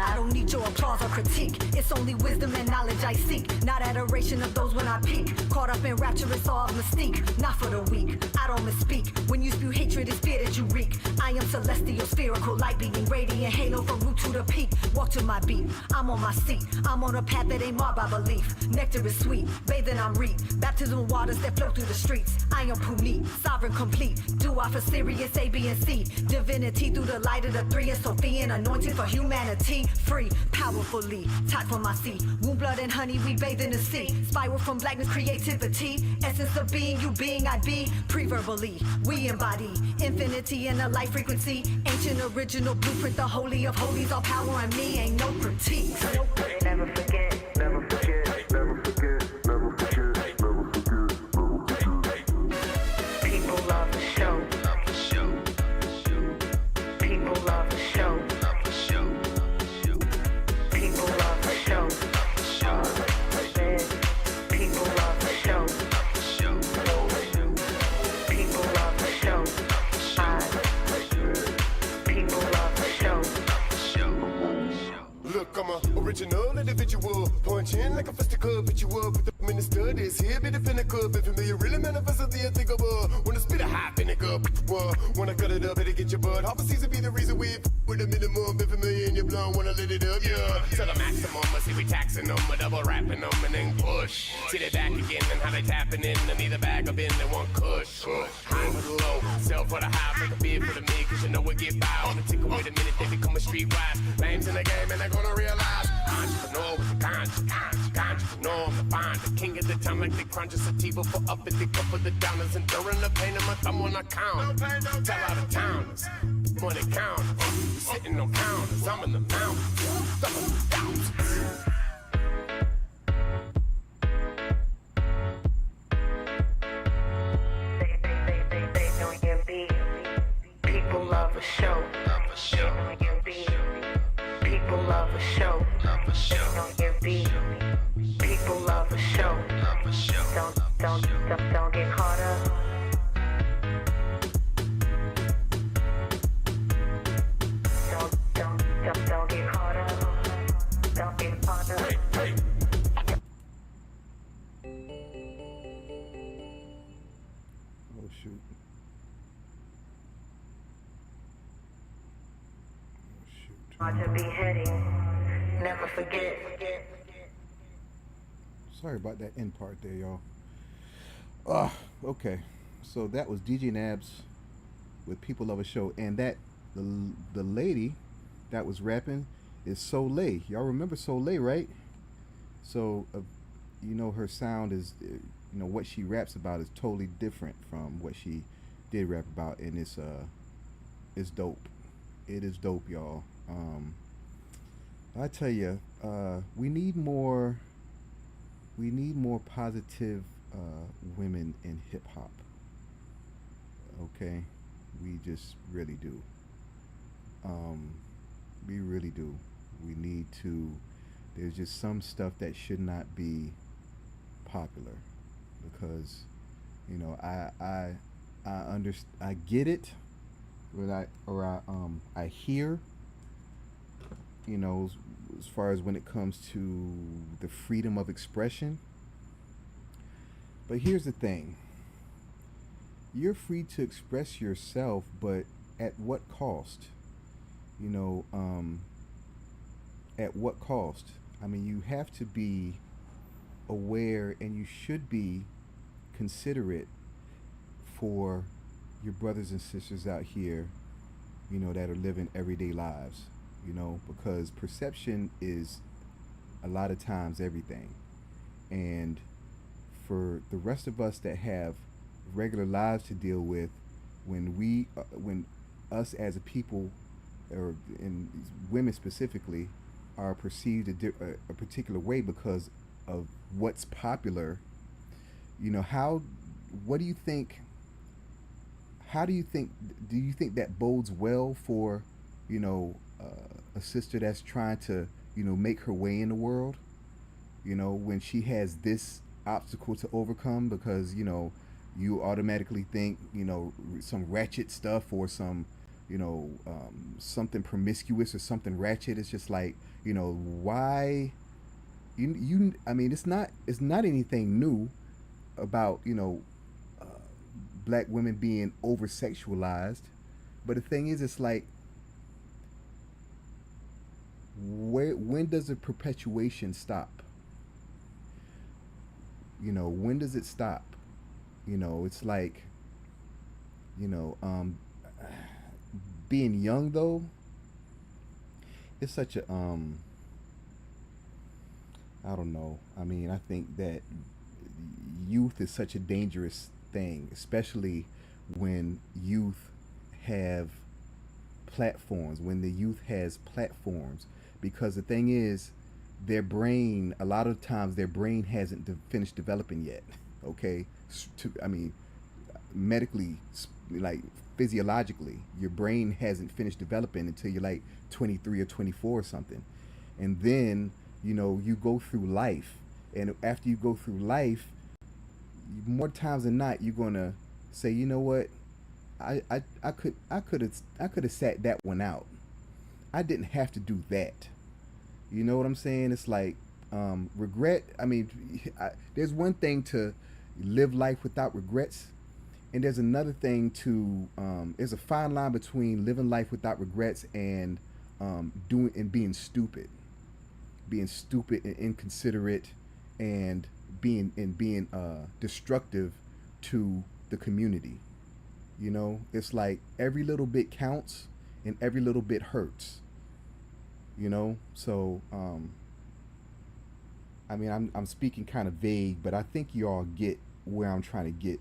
I don't need your applause or critique. It's only wisdom and knowledge I seek. Not adoration of those when I peak. Caught up in rapturous awe of mystique. Not for the weak, I don't misspeak. When you spew hatred, it's fear that you wreak. I am celestial, spherical, light beating, radiant halo from root to the peak. Walk to my beat, I'm on my seat. I'm on a path that ain't marked by belief. Nectar is sweet, bathing I'm reap. Baptism waters that flow through the streets. I am Punit, sovereign complete. Do I for Sirius, A, B, and C. Divinity through the light of the three and Sophian, anointed for humanity. Free, powerfully, taught from my seat. Womb, blood, and honey, we bathe in the sea. Spiral from blackness, creativity. Essence of being, you being, I be. Pre-verbally, we embody infinity and a light frequency. Ancient original blueprint, the holy of holies. All power in me, ain't no critiques. Never forget, never forget, never forget, never forget, never forget. People love the show. Love the show. People love the show. Love the show. People love the show. People love the show. People love the show. People love the show. Look, I'm a original individual. Punch in like a festival, but you up with the minister. This here be the pinnacle. Be familiar, really manifest of the unthinkable. Wanna spit a hot vinegar, wanna cut it up, better get your butt. Half a season be the reason we with a minimum. Be familiar in your blood, wanna let it up, yeah. To the maximum, I see we taxing them, a double wrapping them, and then push. See they back again, and how they tapping in. And either bag up in, and one kush. High for the low, sell for the high, make a bid for the me, cause you know we get by. On the tick away the minute, they become a streetwise. Names in the game, and they're gonna realize. Entrepreneur with the conscious, know I'm the find. The king of the time like they crunch a sativa for up and dig up for the downers. Enduring the pain of my thumb when I count. Tell out of towners, money counters. Sitting on counters, I'm in the mountains. Thousands. They know your beat. People love a show. Love a show. They know your beat. People love a show. Love a show. They know your beat. People love a show. Love a show. Don't get caught up. Don't get caught up. Don't get caught up. Oh shoot. Watch a beheading. never forget. Sorry about that end part there, y'all. Ah, okay. So that was DJ Nabs with People Love a Show, and that the lady that was rapping is Soleil. Y'all remember Soleil, right? So, you know, her sound is, you know, what she raps about is totally different from what she did rap about, and it's dope. It is dope, y'all. I tell you, we need more positive women in hip hop. Okay, we just really do. Um, we really do. We need to. There's just some stuff that should not be popular because, you know, I get it, but I hear, you know, as far as when it comes to the freedom of expression. But here's the thing: you're free to express yourself, but at what cost? You know, at what cost? I mean, you have to be aware and you should be considerate for your brothers and sisters out here, you know, that are living everyday lives, you know, because perception is a lot of times everything. And for the rest of us that have regular lives to deal with, when us as a people, or in women specifically, are perceived a particular way because of what's popular, you know, what do you think? How do you think? Do you think that bodes well for, you know, a sister that's trying to, you know, make her way in the world? You know, when she has this obstacle to overcome, because, you know, you automatically think, you know, some ratchet stuff or some, you know, something promiscuous or something ratchet. It's just like, you know, why? I mean, it's not anything new about, you know, black women being over sexualized, but the thing is, it's like, when does the perpetuation stop? You know, when does it stop? You know, it's like, you know, being young though, it's such a I don't know. I mean, I think that youth is such a dangerous thing, especially when youth have platforms, when the youth has platforms, because the thing is, their brain, a lot of times their brain hasn't finished developing yet. Okay, I mean, medically, like physiologically, your brain hasn't finished developing until you're like 23 or 24 or something. And then, you know, you go through life, and after you go through life, more times than not, you're gonna say, you know what, I could have sat that one out. I didn't have to do that. You know what I'm saying? It's like, regret. I mean, there's one thing to live life without regrets, and there's another thing to. There's a fine line between living life without regrets and doing and being stupid and inconsiderate, and being destructive to the community. You know, it's like every little bit counts and every little bit hurts. You know, so I mean, I'm speaking kind of vague, but I think you all get where I'm trying to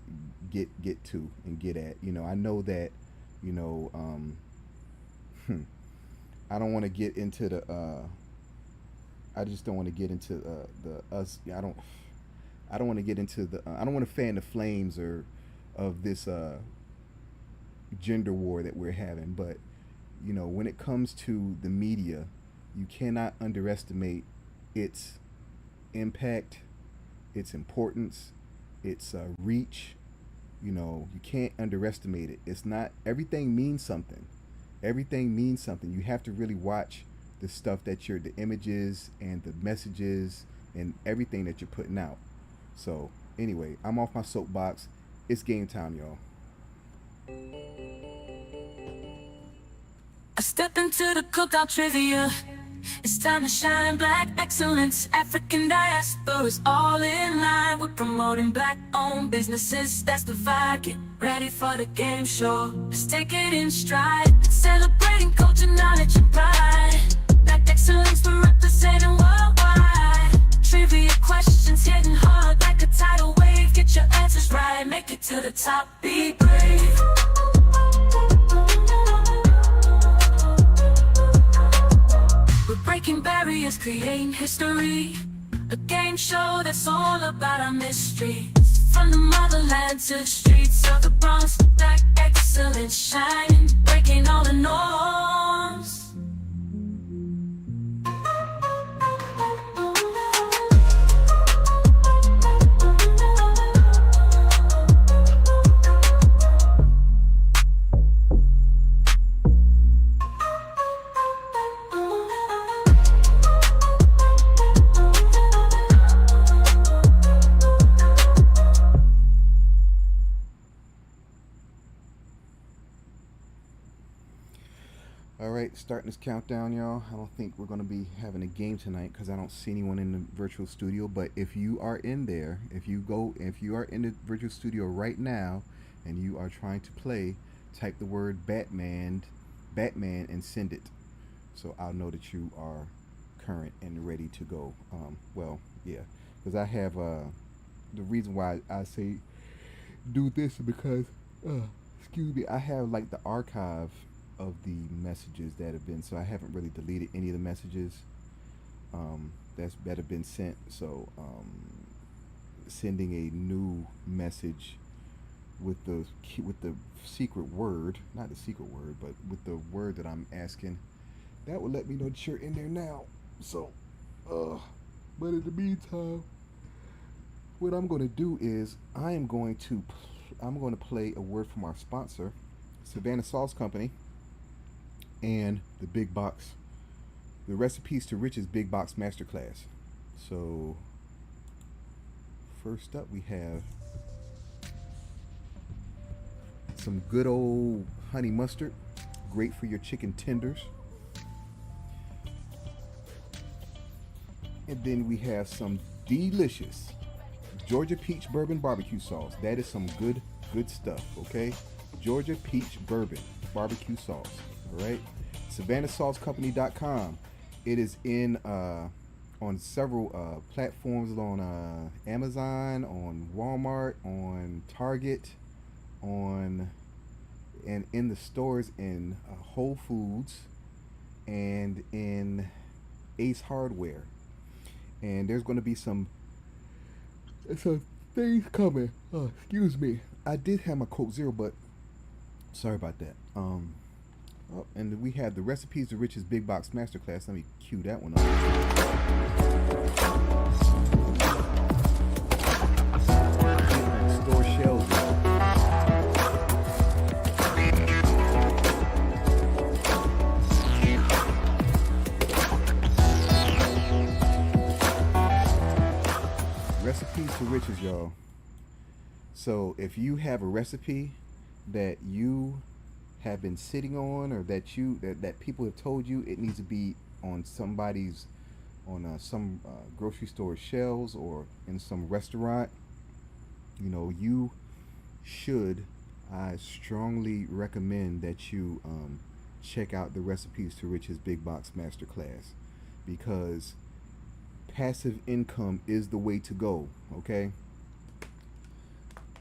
get to and get at. You know, I know that, you know, I don't want to get into the I just don't want to get into the us. I don't want to get into the. I don't want to fan the flames or of this gender war that we're having. But, you know, when it comes to the media, you cannot underestimate its impact, its importance, its reach. You know, you can't underestimate it. It's not, everything means something. Everything means something. You have to really watch the stuff that the images and the messages and everything that you're putting out. So anyway, I'm off my soapbox. It's game time, y'all. I step into the cookout trivia. It's time to shine black excellence. African diaspora is all in line. We're promoting black-owned businesses. That's the vibe. Get ready for the game show. Let's take it in stride. Celebrating culture, knowledge, and pride. Black excellence, we're representing worldwide. Trivia questions hitting hard like a tidal wave. Get your answers right, make it to the top. Be brave. We're breaking barriers, creating history. A game show that's all about our mystery. From the motherland to the streets of the Bronx, black excellence shining, breaking all the norms. Alright, starting this countdown, y'all. I don't think we're going to be having a game tonight because I don't see anyone in the virtual studio. But if you are in there, if you are in the virtual studio right now and you are trying to play, type the word Batman and send it. So I'll know that you are current and ready to go. Well, yeah, because I have the reason why I say do this is because excuse me, I have like the archive of the messages that have been, so I haven't really deleted any of the messages that have been sent. So sending a new message with the secret word, not the secret word, but with the word that I'm asking, that will let me know that you're in there now. So but in the meantime, what I'm going to do is I'm going to play a word from our sponsor, Savannah Sauce Company, and the Recipes to Riches Big Box Masterclass. So first up we have some good old honey mustard, great for your chicken tenders. And then we have some delicious Georgia Peach Bourbon Barbecue Sauce. That is some good stuff, okay? Georgia Peach Bourbon Barbecue Sauce. All right, SavannahSauceCompany.com. It is in on several platforms, on Amazon, on Walmart, on Target, and in the stores in Whole Foods and in Ace Hardware. And there's going to be some things coming. Excuse me. I did have my Coke Zero, but sorry about that. Oh, and we have the Recipes to Riches Big Box Masterclass. Let me cue that one up. Store shelves. Recipes to Riches, y'all. So if you have a recipe that you have been sitting on, or that people have told you it needs to be on some grocery store shelves or in some restaurant, you should, I strongly recommend that you check out the Recipes to Riches Big Box Masterclass, because passive income is the way to go. Okay,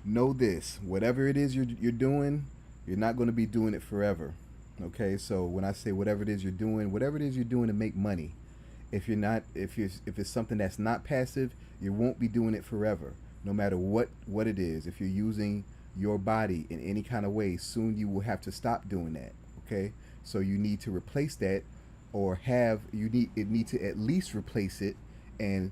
know this: whatever it is you're doing, you're not going to be doing it forever. Okay, so when I say whatever it is you're doing to make money, if it's something that's not passive, you won't be doing it forever, no matter what it is. If you're using your body in any kind of way, soon you will have to stop doing that. Okay, so you need to replace that, or need to at least replace it, and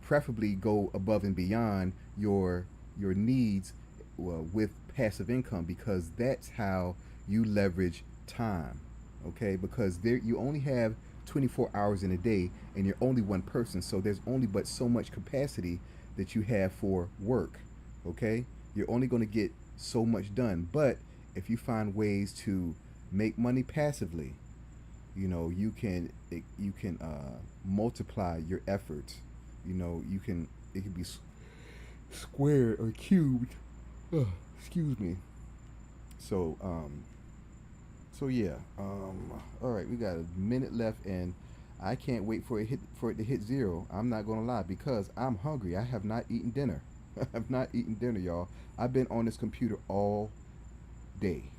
preferably go above and beyond your needs with passive income, because that's how you leverage time. Okay, because you only have 24 hours in a day, and you're only one person, so there's only but so much capacity that you have for work. Okay, you're only going to get so much done. But if you find ways to make money passively, you can multiply your efforts. It can be squared or cubed. Ugh, excuse me. So yeah. All right, we got a minute left, and I can't wait for it to hit 0. I'm not gonna lie, because I'm hungry. I have not eaten dinner. I have not eaten dinner, y'all. I've been on this computer all day,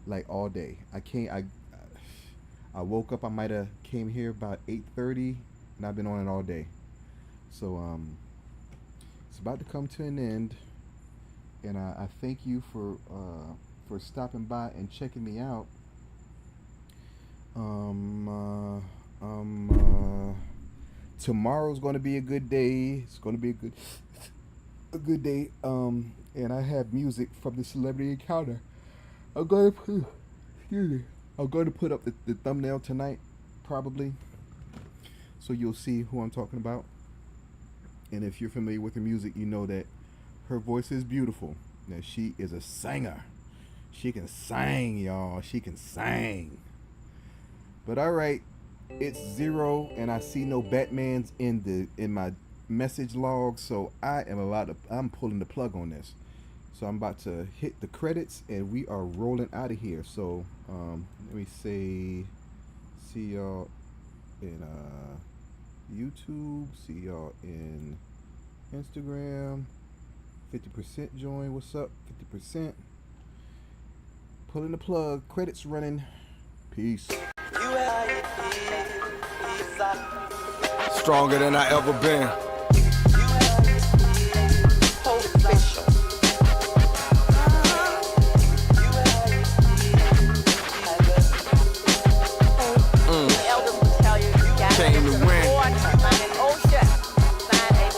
like all day. I woke up. I might have came here about 8:30, and I've been on it all day. So it's about to come to an end, and I thank you for stopping by and checking me out. Tomorrow's going to be a good day. It's going to be a good day. And I have music from the Celebrity Encounter. I'm going to put up the thumbnail tonight, probably, so you'll see who I'm talking about. And if you're familiar with her music, you know that her voice is beautiful. Now, she is a singer. She can sing, y'all. She can sing. But all right, it's 0, and I see no Batmans in my message log, so I'm pulling the plug on this. So I'm about to hit the credits, and we are rolling out of here. So let me see y'all in YouTube, see y'all in Instagram. 50% join. What's up? 50%. Pulling the plug. Credits running. Peace. Stronger than I ever been. Came to win.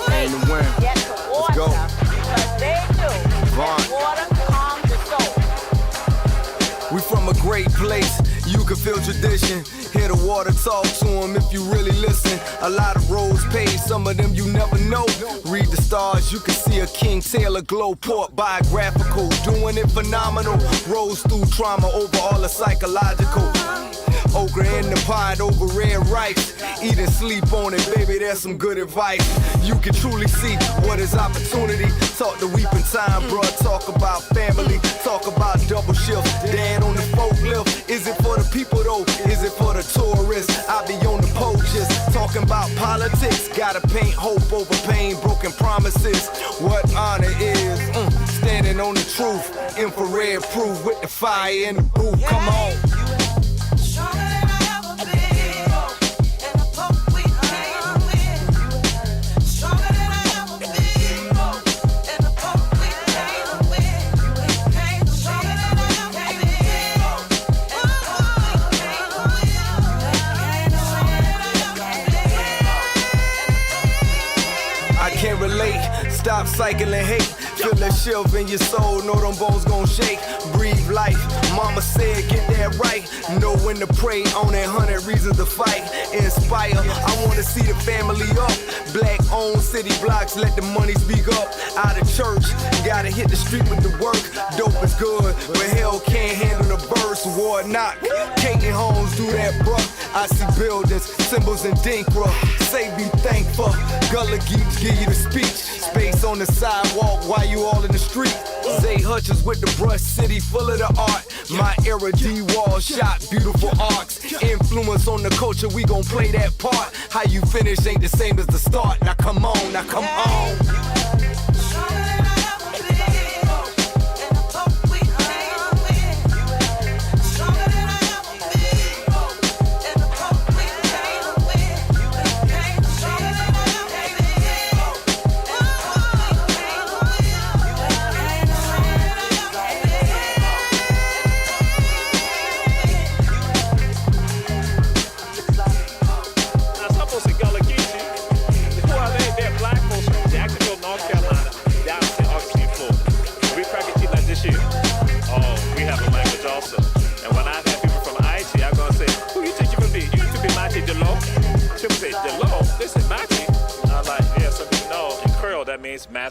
Came to win. Let's go. We from a great place. You can feel tradition. Hear the water talk to them if you really listen. A lot of roads paved, some of them you never know. Read the stars, you can see a King Taylor glow. Port biographical, doing it phenomenal. Rose through trauma over all the psychological. Okra in the pot over red rice. Eat and sleep on it, baby, there's some good advice. You can truly see what is opportunity. Talk the weeping time, bruh. Talk about family. Talk about double shift. Dad on the forklift. Is it for the people though? Is it for the tourists? I be on the poaches. Talking about politics. Gotta paint hope over pain. Broken promises. What honor is. Standing on the truth. Infrared proof with the fire in the booth. Come on. Stop cycling hate. Feel that shiver in your soul. Know them bones gon' shake. Breathe life. Mama said get that right. Know when to pray. On that 100 reasons to fight. Inspire. I wanna see the family up. Black owned city blocks. Let the money speak up. Out of church. Gotta hit the street with the work. Dope is good, but hell can't handle the verse. War knock. Katie Holmes do that, bruh. I see buildings, symbols and Dinkra. Say be thankful. Gullah geeks give you the speech. Space on the sidewalk while you all in the street. Say Hutchins with the brush city full of the art. My era D-Wall shot beautiful arcs. Influence on the culture, we gon' play that part. How you finish ain't the same as the start. Now come on, now come on. Lil Mo, this is Matty. I'm like, yeah, some people know in Creole that means master.